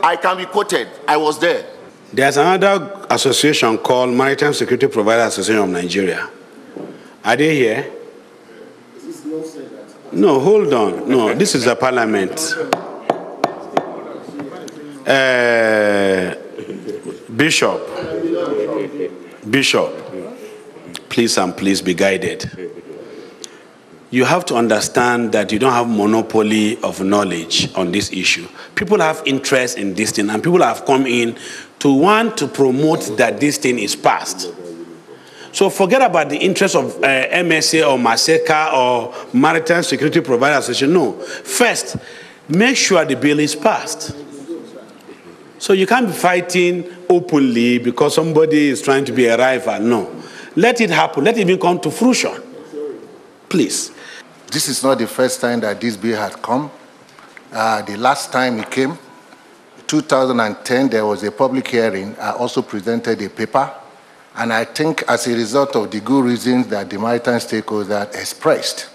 I can be quoted. I was there. There's another association called Maritime Security Providers Association of Nigeria. Are they here? No, hold on. No, this is a parliament. Bishop, please and please be guided. You have to understand that you don't have monopoly of knowledge on this issue. People have interest in this thing, and people have come in to want to promote that this thing is passed. So forget about the interest of MSA or MASECA or Maritime Security Provider Association. No. First, make sure the bill is passed. So you can't be fighting openly because somebody is trying to be a rival. No. Let it happen. Let it even come to fruition. Please. This is not the first time that this bill had come. The last time it came, 2010, there was a public hearing. I also presented a paper. And I think as a result of the good reasons that the maritime stakeholders expressed,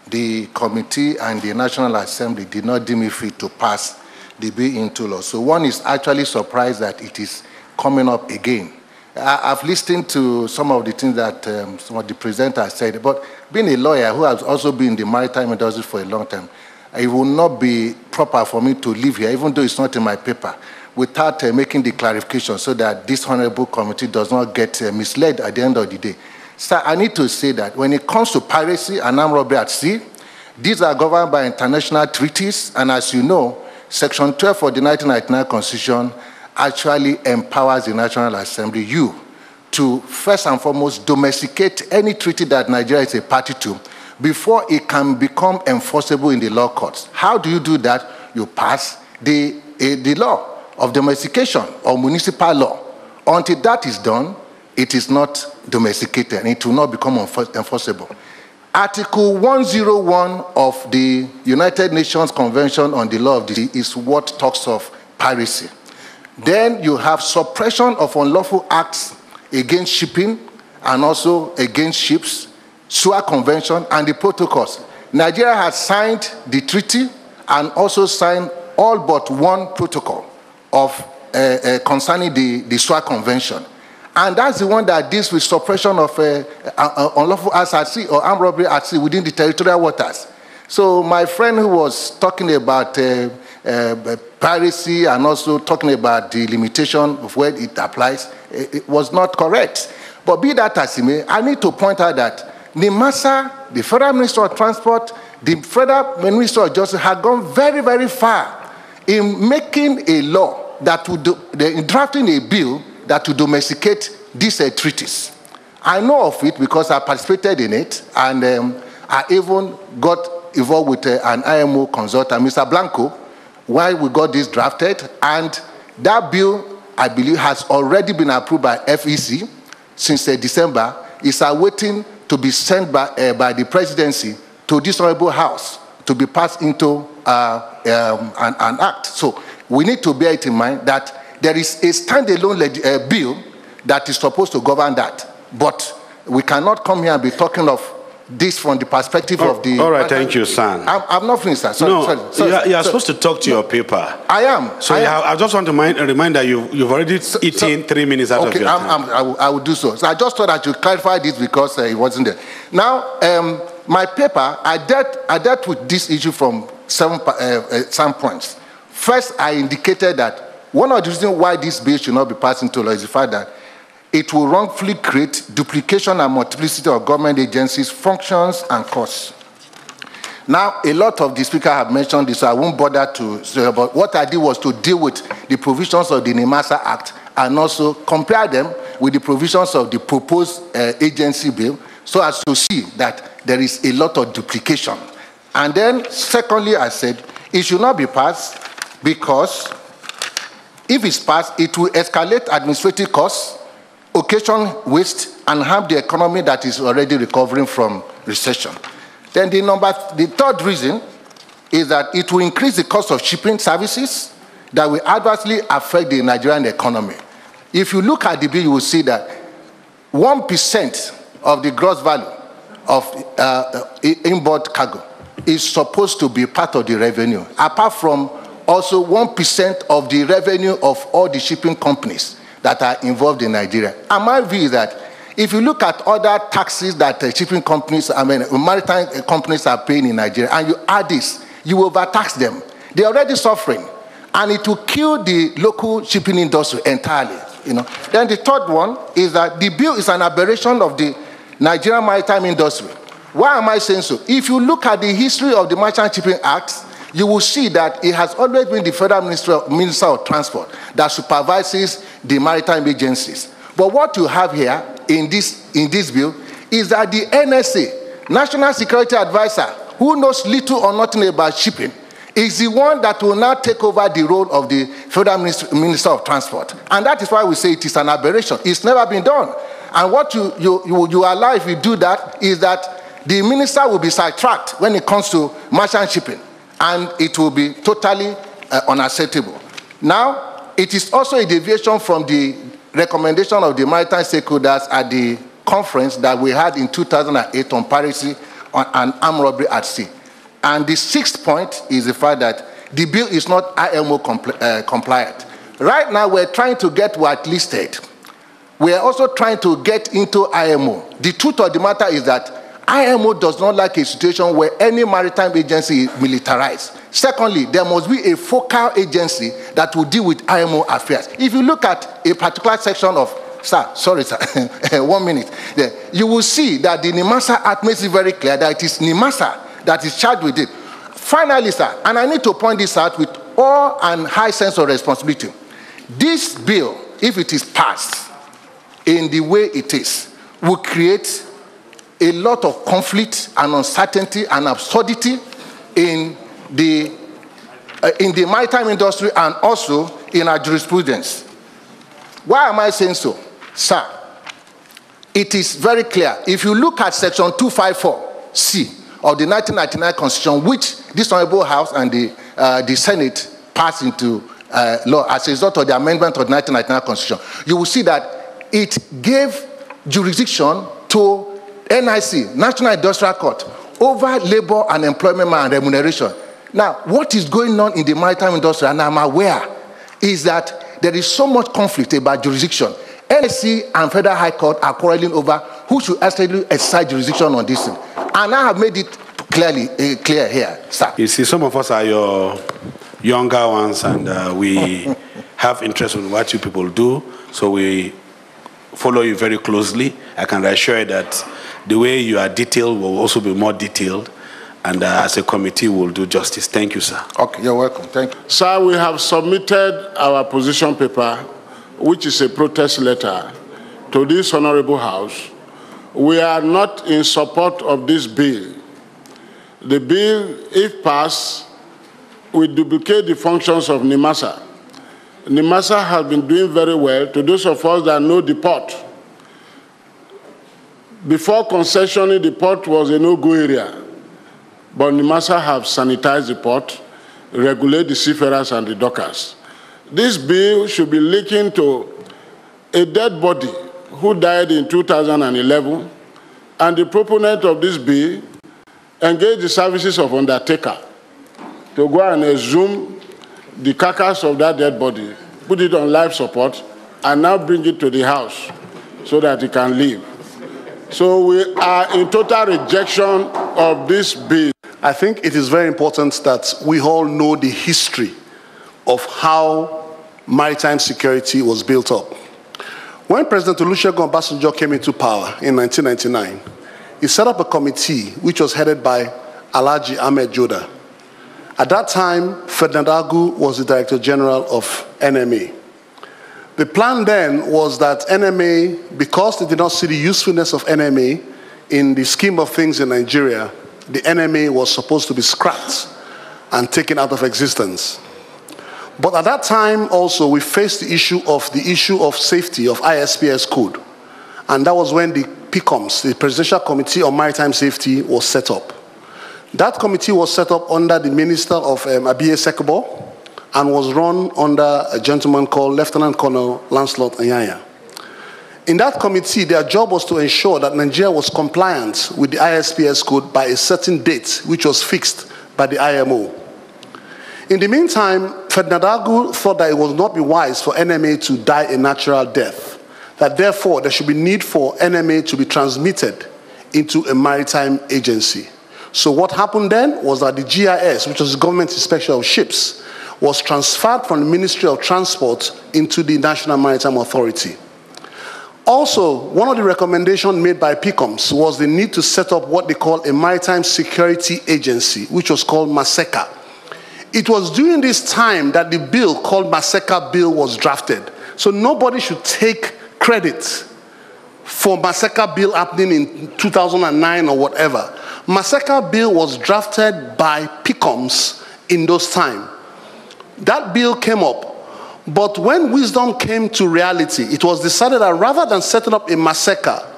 the committee and the National Assembly did not deem it fit to pass the bill into law. So one is actually surprised that it is coming up again. I've listened to some of the things that some of the presenters said, but being a lawyer who has also been in the maritime industry for a long time, it will not be proper for me to live here, even though it's not in my paper, without making the clarification so that this honorable committee does not get misled at the end of the day. So I need to say that when it comes to piracy and armed robbery at sea, these are governed by international treaties, and as you know, Section 12 of the 1999 Constitution actually empowers the National Assembly, to first and foremost domesticate any treaty that Nigeria is a party to before it can become enforceable in the law courts. How do you do that? You pass the law of domestication or municipal law. Until that is done, it is not domesticated and it will not become enforceable. Article 101 of the United Nations Convention on the Law of the Sea is what talks of piracy. Then you have suppression of unlawful acts against shipping and also against ships, SUA Convention, and the protocols. Nigeria has signed the treaty and also signed all but one protocol of concerning the SUA Convention. And that's the one that deals with suppression of unlawful acts at sea or armed robbery at sea within the territorial waters. So my friend who was talking about piracy and also talking about the limitation of where it applies, it was not correct. But be that as it may, I need to point out that NIMASA, the Federal Minister of Transport, the Federal Minister of Justice had gone very, very far in making a law that would, in drafting a bill that would domesticate these treaties. I know of it because I participated in it, and I even got involved with an IMO consultant, Mr. Blanco, while we got this drafted, and that bill, I believe, has already been approved by FEC since December. It's awaiting to be sent by the presidency to this honorable house to be passed into an act. So we need to bear it in mind that there is a standalone bill that is supposed to govern that. But we cannot come here and be talking of this from the perspective of the... All right, thank you, son. I'm not finished, sir. Sorry, you are supposed to talk to your paper. I am. So I just want to remind that you've already eaten 3 minutes out of your time. I will do so. So I just thought I should clarify this because it wasn't there. Now, my paper, I dealt with this issue from some points. First, I indicated that one of the reasons why this bill should not be passed into law is the fact that it will wrongfully create duplication and multiplicity of government agencies, functions, and costs. Now, a lot of the speakers have mentioned this, so I won't bother to say about. What I did was to deal with the provisions of the NIMASA Act and also compare them with the provisions of the proposed agency bill so as to see that there is a lot of duplication. And then, secondly, I said it should not be passed because if it's passed, it will escalate administrative costs, occasion waste, and harm the economy that is already recovering from recession. Then the third reason is that it will increase the cost of shipping services that will adversely affect the Nigerian economy. If you look at the bill, you will see that 1% of the gross value of import cargo is supposed to be part of the revenue, apart from also 1% of the revenue of all the shipping companies that are involved in Nigeria. And my view is that if you look at other taxes that shipping companies, maritime companies are paying in Nigeria, and you add this, you overtax them. They're already suffering, and it will kill the local shipping industry entirely. Then the third one is that the bill is an aberration of the Nigerian maritime industry. Why am I saying so? If you look at the history of the Merchant Shipping Act, you will see that it has always been the Federal Minister of Transport that supervises the maritime agencies. But what you have here in this bill is that the NSA, National Security Advisor, who knows little or nothing about shipping, is the one that will now take over the role of the Federal Minister of Transport. And that is why we say it is an aberration. It's never been done. And what you allow if you do that is that the minister will be sidetracked when it comes to merchant shipping, and it will be totally unacceptable. Now, it is also a deviation from the recommendation of the maritime stakeholders at the conference that we had in 2008 on piracy and armed robbery at sea. And the sixth point is the fact that the bill is not IMO compliant. Right now, we're trying to get whitelisted. We are also trying to get into IMO. The truth of the matter is that IMO does not like a situation where any maritime agency is militarized. Secondly, there must be a focal agency that will deal with IMO affairs. If you look at a particular section of, sorry, 1 minute, you will see that the NIMASA Act makes it very clear that it is NIMASA that is charged with it. Finally, sir, and I need to point this out with all and high sense of responsibility, this bill, if it is passed in the way it is, will create a lot of conflict and uncertainty and absurdity in the maritime industry and also in our jurisprudence. Why am I saying so? Sir, it is very clear. If you look at section 254C of the 1999 Constitution, which this Honorable House and the Senate passed into law as a result of the amendment of the 1999 Constitution, you will see that it gave jurisdiction to NIC, National Industrial Court, over labor and employment and remuneration. Now, what is going on in the maritime industry, and I'm aware, is that there is so much conflict about jurisdiction. NIC and Federal High Court are quarreling over who should actually exercise jurisdiction on this thing. And I have made it clear here, sir. You see, some of us are your younger ones, and we have interest in what you people do, so we follow you very closely. I can assure you that the way you are detailed will also be more detailed, and as a committee will do justice. Thank you, sir. Okay, you're welcome. Thank you. Sir, we have submitted our position paper, which is a protest letter, to this Honorable House. We are not in support of this bill. The bill, if passed, will duplicate the functions of NIMASA. NIMASA has been doing very well. To those of us that know the port, before concessioning, the port was a no-go area. But NIMASA have sanitized the port, regulate the seafarers and the dockers. This bill should be linking to a dead body who died in 2011 and the proponent of this bill engage the services of undertaker to go and exhume the carcass of that dead body, put it on life support, and now bring it to the house so that it can live. So we are in total rejection of this bill. I think it is very important that we all know the history of how maritime security was built up. When President Olusegun Obasanjo came into power in 1999, he set up a committee which was headed by Alhaji Ahmed Joda. At that time, Ferdinand Agu was the Director General of NMA. The plan then was that NMA, because they did not see the usefulness of NMA in the scheme of things in Nigeria, the NMA was supposed to be scrapped and taken out of existence. But at that time also, we faced the issue of safety of ISPS code. And that was when the PCOMS, the Presidential Committee on Maritime Safety, was set up. That committee was set up under the Minister of Abiy Sekbo and was run under a gentleman called Lieutenant Colonel Lancelot Anyanya. In that committee, their job was to ensure that Nigeria was compliant with the ISPS code by a certain date, which was fixed by the IMO. In the meantime, Ferdinand Agu thought that it would not be wise for NMA to die a natural death, that therefore there should be need for NMA to be transmitted into a maritime agency. So what happened then was that the GIS, which was the Government Inspection of Ships, was transferred from the Ministry of Transport into the National Maritime Authority. Also, one of the recommendations made by PCOMS was the need to set up what they call a Maritime Security Agency, which was called MASECA. It was during this time that the bill called MASECA bill was drafted. So nobody should take credit for MASECA bill happening in 2009 or whatever. MASECA bill was drafted by PCOMS in those times. That bill came up. But when wisdom came to reality, it was decided that rather than setting up a MASECA,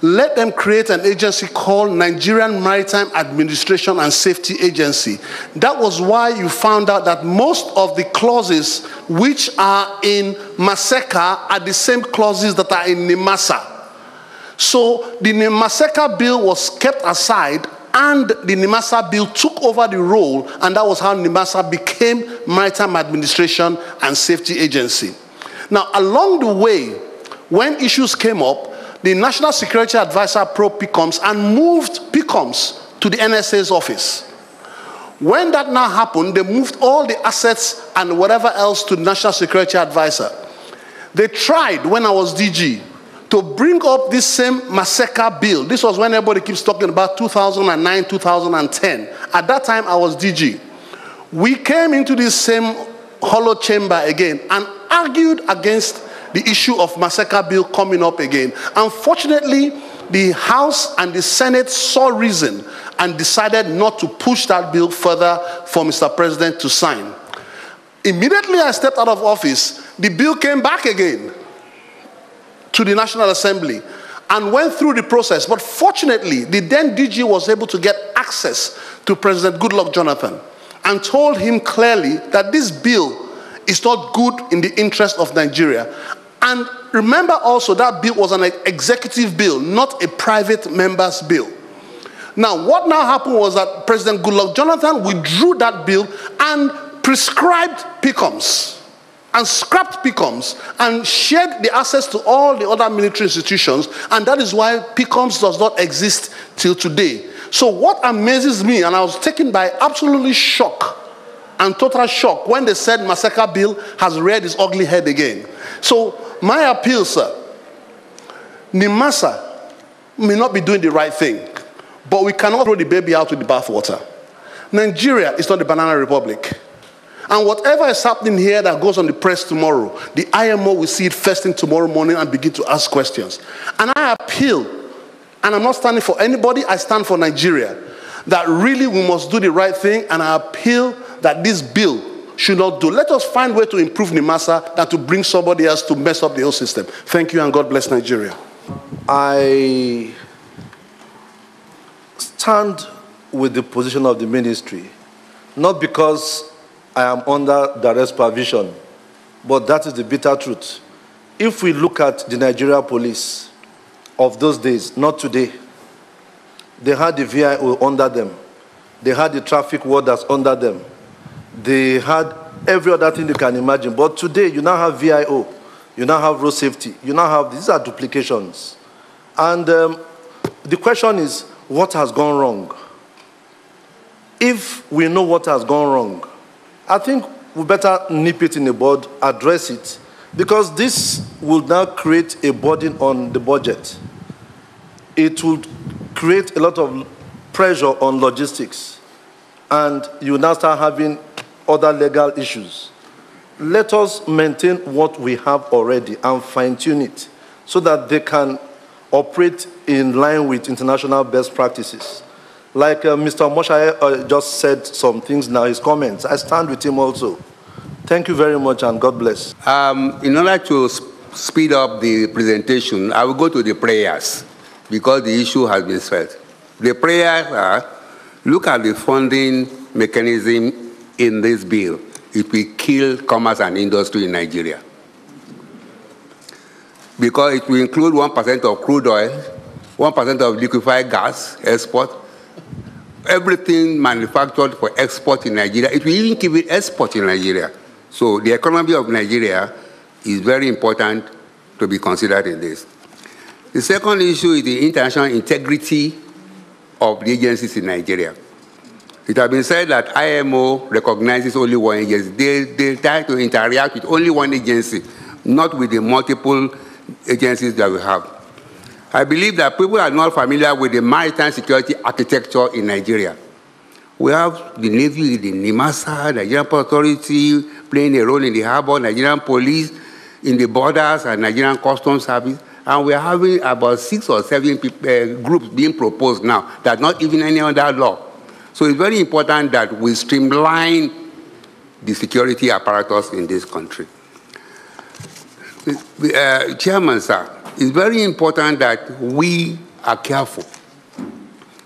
let them create an agency called Nigerian Maritime Administration and Safety Agency. That was why you found out that most of the clauses which are in MASECA are the same clauses that are in NIMASA. So the MASECA bill was kept aside and the NIMASA bill took over the role, and that was how NIMASA became Maritime Administration and Safety Agency. Now, along the way, when issues came up, the National Security Advisor probed PCOMS and moved PCOMS to the NSA's office. When that now happened, they moved all the assets and whatever else to the National Security Advisor. They tried, when I was DG, to bring up this same MASECA bill. This was when everybody keeps talking about 2009, 2010. At that time, I was DG. We came into this same hollow chamber again and argued against the issue of MASECA bill coming up again. Unfortunately, the House and the Senate saw reason and decided not to push that bill further for Mr. President to sign. Immediately I stepped out of office, the bill came back again to the National Assembly and went through the process. But fortunately, the then DG was able to get access to President Goodluck Jonathan and told him clearly that this bill is not good in the interest of Nigeria. And remember also that bill was an executive bill, not a private member's bill. Now, what now happened was that President Goodluck Jonathan withdrew that bill and prescribed PCOMS and scrapped PCOMS and shared the access to all the other military institutions, and that is why PCOMS does not exist till today. So what amazes me, and I was taken by absolutely shock and total shock when they said MASECA bill has reared its ugly head again. So my appeal, sir, NIMASA may not be doing the right thing, but we cannot throw the baby out with the bathwater. Nigeria is not a banana republic. And whatever is happening here that goes on the press tomorrow, the IMO will see it first thing tomorrow morning and begin to ask questions. And I appeal, and I'm not standing for anybody, I stand for Nigeria, that really we must do the right thing, and I appeal that this bill should not do. Let us find a way to improve NIMASA than to bring somebody else to mess up the whole system. Thank you, and God bless Nigeria. I stand with the position of the ministry, not because I am under direct supervision, but that is the bitter truth. If we look at the Nigeria police of those days, not today, they had the VIO under them, they had the traffic warders under them, they had every other thing you can imagine. But today, you now have VIO, you now have road safety, you now have, these are duplications. And the question is, what has gone wrong? If we know what has gone wrong, I think we better nip it in the bud, address it, because this will now create a burden on the budget. It will create a lot of pressure on logistics, and you will now start having other legal issues. Let us maintain what we have already and fine-tune it so that they can operate in line with international best practices. Like Mr. Moshaye just said some things now, his comments. I stand with him also. Thank you very much, and God bless. In order to speed up the presentation, I will go to the prayers because the issue has been said. The prayers are, look at the funding mechanism in this bill. It will kill commerce and industry in Nigeria. Because it will include 1% of crude oil, 1% of liquefied gas export, everything manufactured for export in Nigeria. It will even keep it export in Nigeria. So the economy of Nigeria is very important to be considered in this. The second issue is the international integrity of the agencies in Nigeria. It has been said that IMO recognizes only one agency. They try to interact with only one agency, not with the multiple agencies that we have. I believe that people are not familiar with the maritime security architecture in Nigeria. We have the Navy, the NIMASA, Nigerian Port Authority playing a role in the harbor, Nigerian police in the borders, and Nigerian Customs Service. And we're having about 6 or 7 groups being proposed now that not even any other law. So it's very important that we streamline the security apparatus in this country. Chairman, sir, it's very important that we are careful,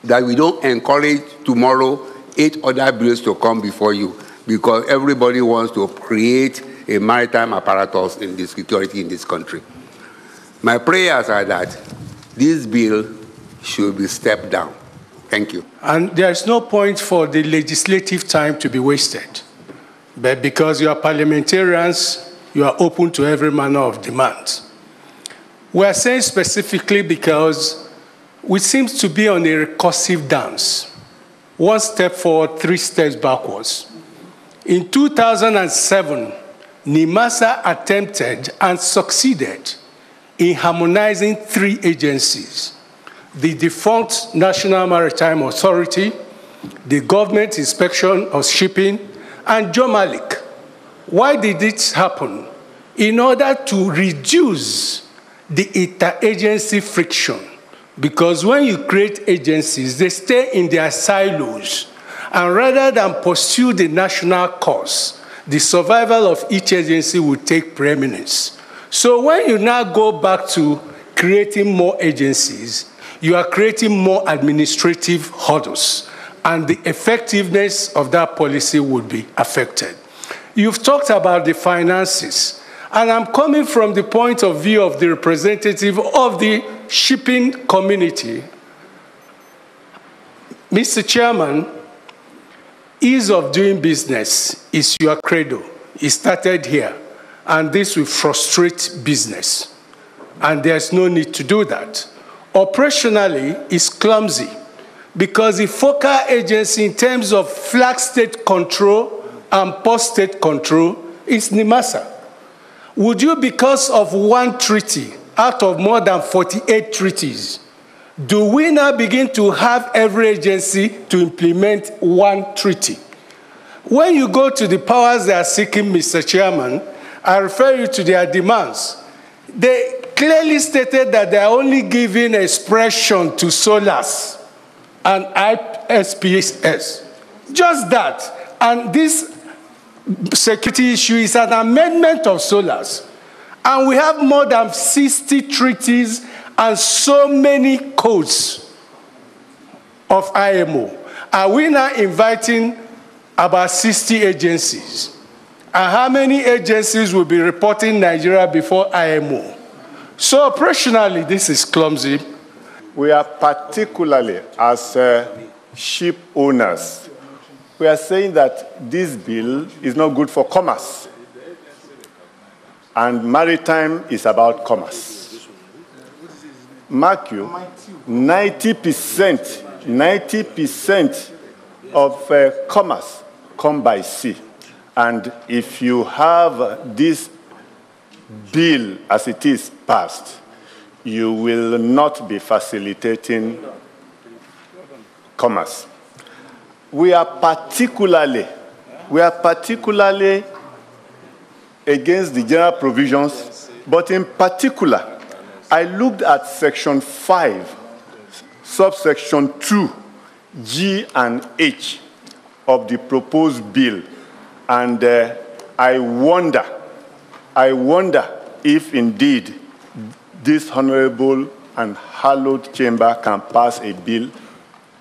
that we don't encourage tomorrow 8 other bills to come before you, because everybody wants to create a maritime apparatus in the security in this country. My prayers are that this bill should be stepped down. Thank you. And there's no point for the legislative time to be wasted. But because you are parliamentarians, you are open to every manner of demand. We are saying specifically because we seem to be on a recursive dance. 1 step forward, 3 steps backwards. In 2007, NIMASA attempted and succeeded in harmonizing 3 agencies: the defunct National Maritime Authority, the Government Inspection of Shipping, and JOMALIC. Why did this happen? In order to reduce the interagency friction. Because when you create agencies, they stay in their silos. And rather than pursue the national cause, the survival of each agency will take preeminence. So when you now go back to creating more agencies, you are creating more administrative hurdles, and the effectiveness of that policy would be affected. You've talked about the finances, and I'm coming from the point of view of the representative of the shipping community. Mr. Chairman, ease of doing business is your credo. It started here, and this will frustrate business, and there's no need to do that. Operationally, it's clumsy because the focal agency in terms of flag state control and post-state control is NIMASA. Would you, because of 1 treaty out of more than 48 treaties, do we now begin to have every agency to implement 1 treaty? When you go to the powers they are seeking, Mr. Chairman, I refer you to their demands. They clearly stated that they are only giving expression to SOLAS and ISPS. Just that. And this security issue is an amendment of SOLAS. And we have more than 60 treaties and so many codes of IMO. Are we now inviting about 60 agencies? And how many agencies will be reporting Nigeria before IMO? So operationally, this is clumsy. we are particularly, as ship owners, we are saying that this bill is not good for commerce. And maritime is about commerce. Mark you, 90% of commerce come by sea. And if you have this bill as it is passed, you will not be facilitating commerce. We are particularly against the general provisions, but in particular, I looked at section 5, subsection 2, G and H of the proposed bill, and I wonder if indeed this honorable and hallowed chamber can pass a bill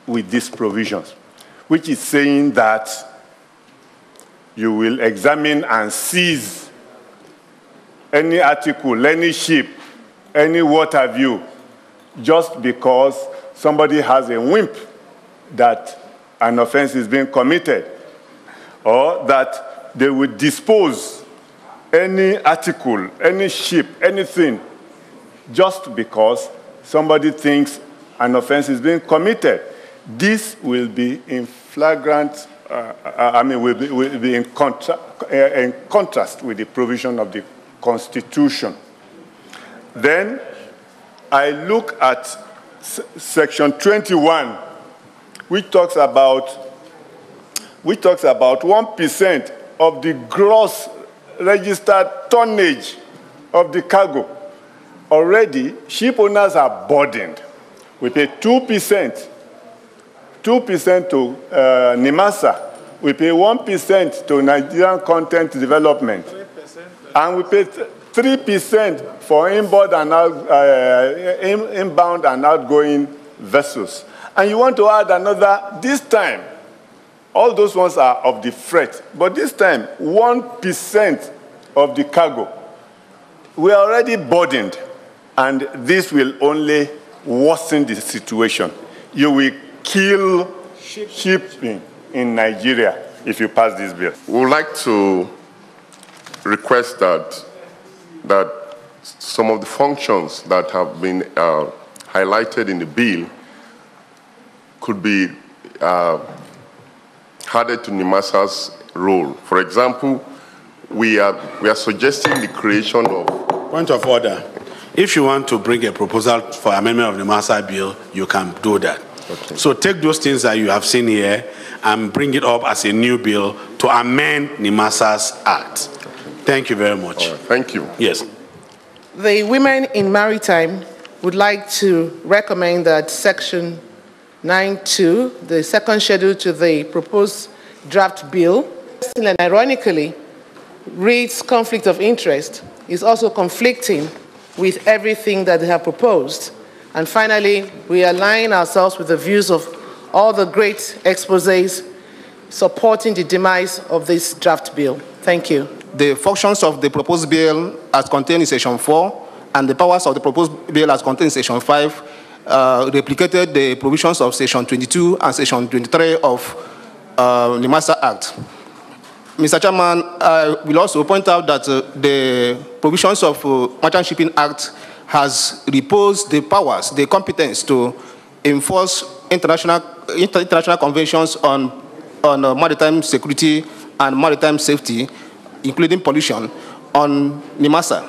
with these provisions, which is saying that you will examine and seize any article, any ship, any what have you, just because somebody has a whim that an offense is being committed, or that they will dispose any article, any ship, anything, just because somebody thinks an offense is being committed. This will be in flagrant, will be in contrast with the provision of the Constitution. Then I look at section 21, which talks about 1% of the gross registered tonnage of the cargo. Already, ship owners are burdened. We pay 2% to NIMASA. We pay 1% to Nigerian Content Development. And we pay 3% for inbound and outgoing vessels. And you want to add another, this time, all those ones are of the freight, but this time, 1% of the cargo. We are already burdened, and this will only worsen the situation. You will kill shipping in Nigeria if you pass this bill. We would like to request that some of the functions that have been highlighted in the bill could be added to NIMASA's role. For example, we are suggesting the creation of... Point of order. If you want to bring a proposal for amendment of the NIMASA bill, you can do that. Okay. So take those things that you have seen here and bring it up as a new bill to amend NIMASA's Act. Okay. Thank you very much. All right. Thank you. Yes. The Women in Maritime would like to recommend that Section 9.2, the second schedule to the proposed draft bill, and ironically, reads conflict of interest, is also conflicting with everything that they have proposed. And finally, we align ourselves with the views of all the great exposés supporting the demise of this draft bill. Thank you. The functions of the proposed bill as contained in Section 4 and the powers of the proposed bill as contained in Section 5 replicated the provisions of Section 22 and Section 23 of the NIMASA Act. Mr. Chairman, I will also point out that the provisions of Maritime Shipping Act has reposed the powers, the competence to enforce international conventions on maritime security and maritime safety, including pollution, on NIMASA.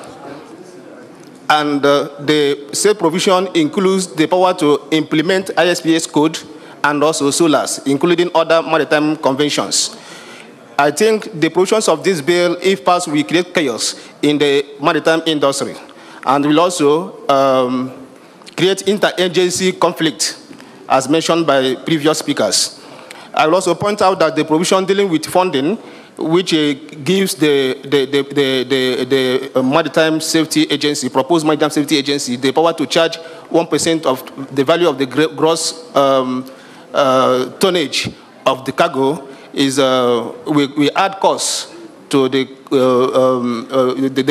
And the said provision includes the power to implement ISPS code and also SOLAS, including other maritime conventions. I think the provisions of this bill, if passed, will create chaos in the maritime industry and will also create interagency conflict, as mentioned by previous speakers. I will also point out that the provision dealing with funding, which gives the Maritime Safety Agency, proposed Maritime Safety Agency, the power to charge 1% of the value of the gross tonnage of the cargo, is we add costs to the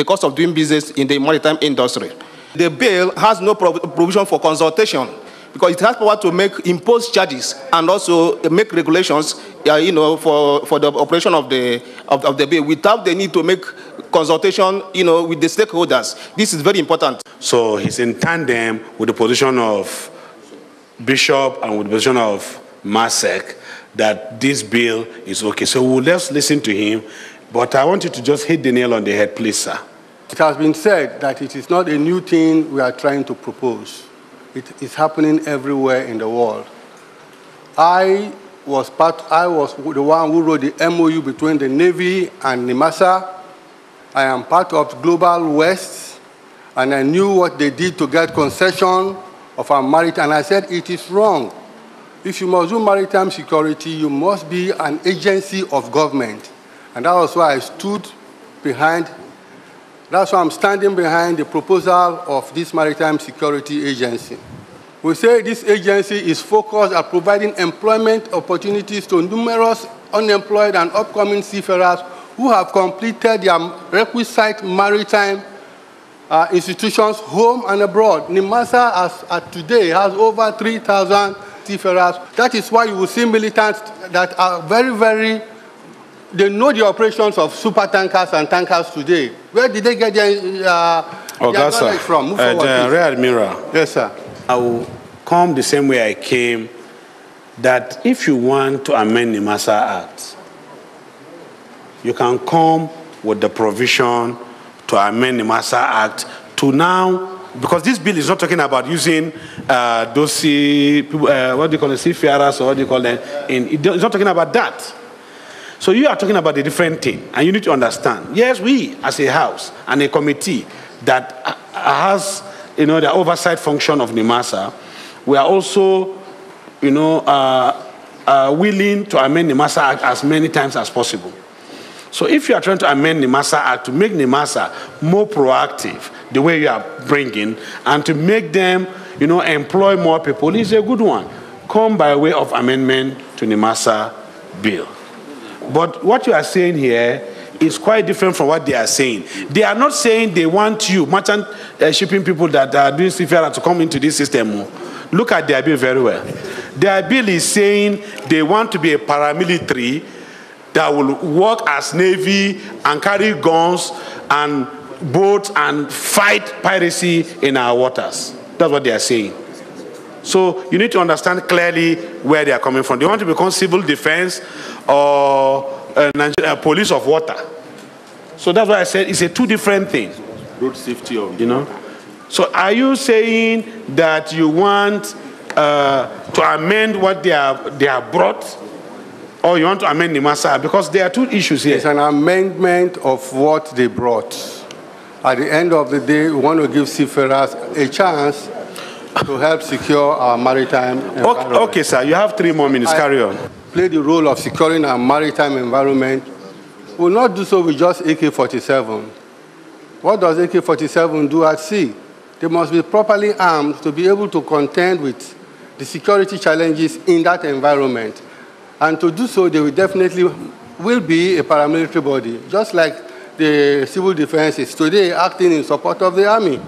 cost of doing business in the maritime industry. The bill has no provision for consultation because it has power to impose charges and also make regulations, for the operation of the bill without the need to make consultation, with the stakeholders. This is very important. So he's in tandem with the position of Bishop and with the position of Masek that this bill is okay. So let's listen to him. But I want you to just hit the nail on the head, please, sir. It has been said that it is not a new thing we are trying to propose. It is happening everywhere in the world. I was the one who wrote the MOU between the Navy and NIMASA. I am part of Global West, and I knew what they did to get concession of our maritime, and I said it is wrong. If you must do maritime security, you must be an agency of government. And that was why I stood behind, that's why I'm standing behind the proposal of this maritime security agency. We say this agency is focused on providing employment opportunities to numerous unemployed and upcoming seafarers who have completed their requisite maritime institutions home and abroad. NIMASA, as at today, has over 3,000 seafarers. That is why you will see militants that are very, they know the operations of super tankers and tankers today. Where did they get their knowledge from? Move forward, Rear Admiral. Yes, sir. I will come the same way I came, that if you want to amend the NIMASA Act, you can come with the provision to amend the NIMASA Act to now, because this bill is not talking about using those what do you call it, seafarers, or what do you call them? It's not talking about that. So you are talking about a different thing, and you need to understand. Yes, we, as a house and a committee that has, the oversight function of NIMASA, we are also, willing to amend NIMASA Act as many times as possible. So if you are trying to amend NIMASA Act to make NIMASA more proactive, the way you are bringing, and to make them, employ more people, is a good one. Come by way of amendment to NIMASA bill. But what you are saying here is quite different from what they are saying. They are not saying they want you, merchant shipping people that are doing seafarer, to come into this system. Look at their bill very well. Their bill is saying they want to be a paramilitary that will work as Navy and carry guns and boats and fight piracy in our waters. That's what they are saying. So you need to understand clearly where they are coming from. They want to become civil defense or police of water. So that's why I said it's a two different things. Road safety of So are you saying that you want to amend what they are brought, or you want to amend NIMASA? Because there are two issues here. It's an amendment of what they brought. At the end of the day, we want to give seafarers a chance to help secure our maritime environment. Okay, sir, you have 3 more minutes. Carry on. Play the role of securing our maritime environment. We will not do so with just AK-47. What does AK-47 do at sea? They must be properly armed to be able to contend with the security challenges in that environment. And to do so, they will definitely be a paramilitary body, just like the civil defense is today acting in support of the army.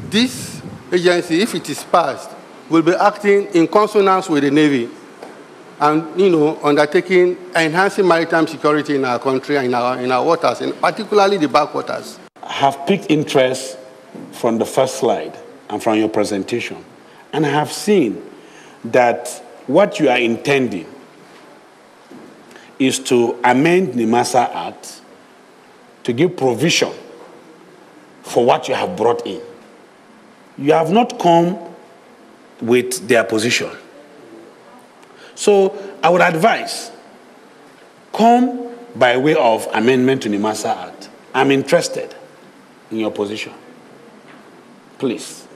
This agency, if it is passed, will be acting in consonance with the Navy and, undertaking, enhancing maritime security in our country and in our waters, and particularly the backwaters. I have picked interest from the first slide and from your presentation, and I have seen that what you are intending is to amend the NIMASA Act to give provision for what you have brought in. You have not come with their position. So I would advise, come by way of amendment to the NIMASA Act. I'm interested in your position. Please.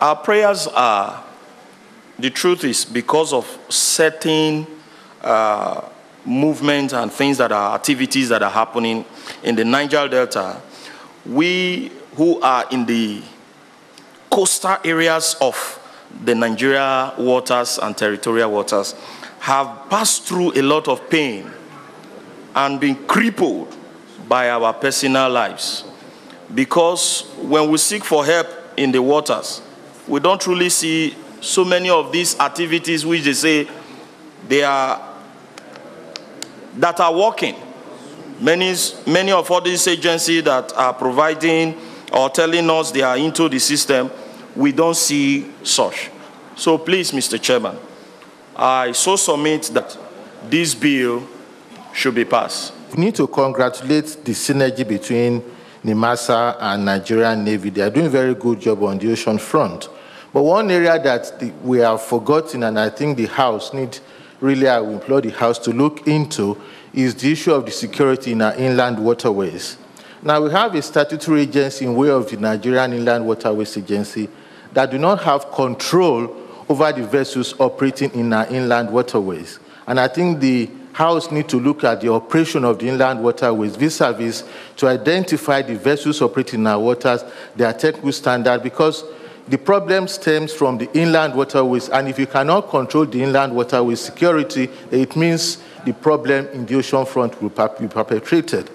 Our prayers are, the truth is, because of certain movements and things that are activities that are happening in the Niger Delta, we who are in the coastal areas of the Nigeria waters and territorial waters have passed through a lot of pain and been crippled by our personal lives. Because when we seek for help in the waters, we don't truly see so many of these activities which they say that are working. Many of all these agencies that are providing or telling us they are into the system, we don't see such. So please, Mr. Chairman, I so submit that this bill should be passed. We need to congratulate the synergy between NIMASA and Nigerian Navy. They are doing a very good job on the ocean front. But one area that we have forgotten, and I think the House need, really I will implore the House to look into, is the issue of the security in our inland waterways. Now, we have a statutory agency in way of the Nigerian Inland Waterways Agency that do not have control over the vessels operating in our inland waterways. And I think the House need to look at the operation of the inland waterways vis-a-vis to identify the vessels operating in our waters, their technical standard, because the problem stems from the inland waterways, and if you cannot control the inland waterways security, it means the problem in the ocean front will be perpetrated.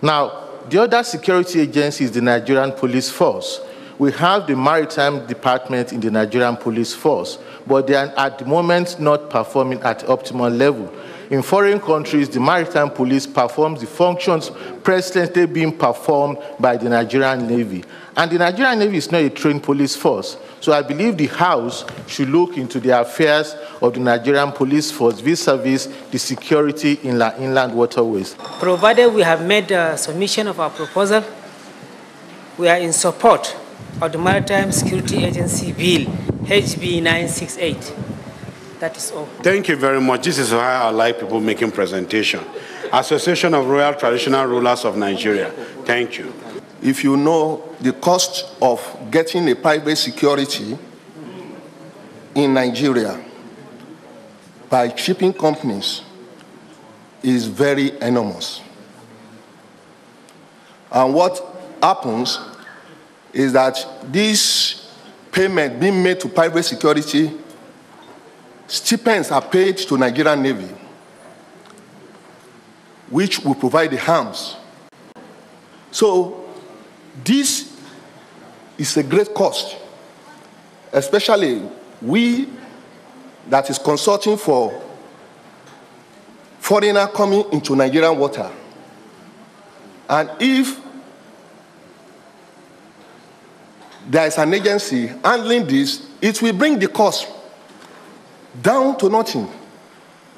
Now, the other security agency is the Nigerian Police Force. We have the Maritime Department in the Nigerian Police Force, but they are at the moment not performing at optimal level. In foreign countries, the Maritime Police performs the functions presently being performed by the Nigerian Navy. And the Nigerian Navy is not a trained police force. So I believe the House should look into the affairs of the Nigerian Police Force vis-a-vis the security in the inland waterways. Provided we have made a submission of our proposal, we are in support of the Maritime Security Agency Bill, HB 968. That is all. Thank you very much. This is why I like people making presentation. Association of Royal Traditional Rulers of Nigeria. Thank you. If you know the cost of getting a private security in Nigeria by shipping companies is very enormous. And what happens is that this payment being made to private security, stipends are paid to Nigerian Navy, which will provide the arms. So this is a great cost, especially we that is consulting for foreigner coming into Nigerian water. And if there is an agency handling this, it will bring the cost down to nothing.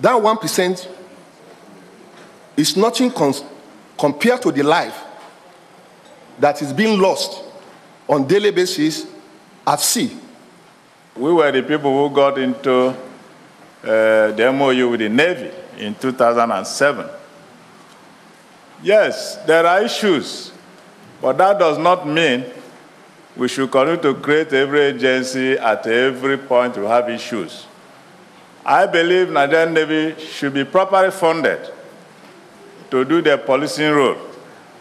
That 1% is nothing compared to the life that is being lost on daily basis at sea. We were the people who got into the MOU with the Navy in 2007. Yes, there are issues, but that does not mean we should continue to create every agency at every point to have issues. I believe Nigerian Navy should be properly funded to do their policing role.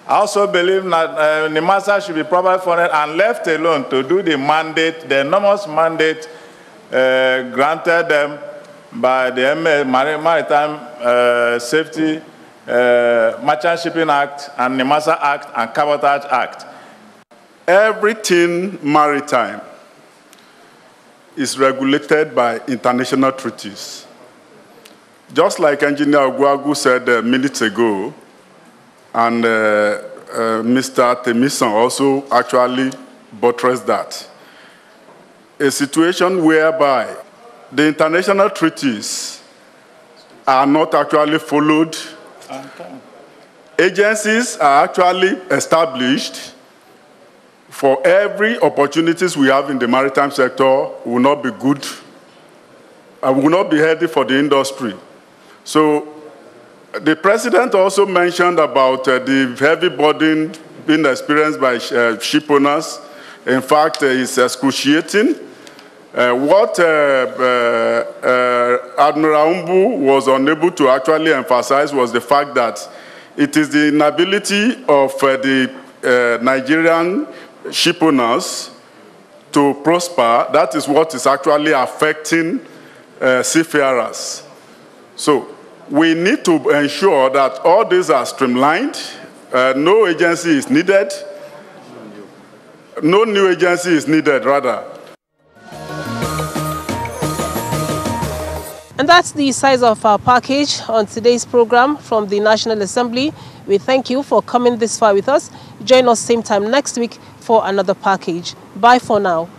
I also believe that NIMASA should be properly funded and left alone to do the mandate, the enormous mandate granted them by the Maritime Safety Merchant Shipping Act and NIMASA Act and Cabotage Act. Everything maritime is regulated by international treaties. Just like Engineer Ogwagu said minutes ago, and Mr. Temison also actually buttressed that. A situation whereby the international treaties are not actually followed. Agencies are actually established for every opportunities we have in the maritime sector will not be good, will not be healthy for the industry. So the president also mentioned about the heavy burden being experienced by ship owners. In fact, it's excruciating. What Admiral Umbu was unable to actually emphasize was the fact that it is the inability of the Nigerian ship owners to prosper. That is what is actually affecting seafarers. So we need to ensure that all these are streamlined. No agency is needed. No new agency is needed, rather. And that's the size of our package on today's program from the National Assembly. We thank you for coming this far with us. Join us same time next week for another package. Bye for now.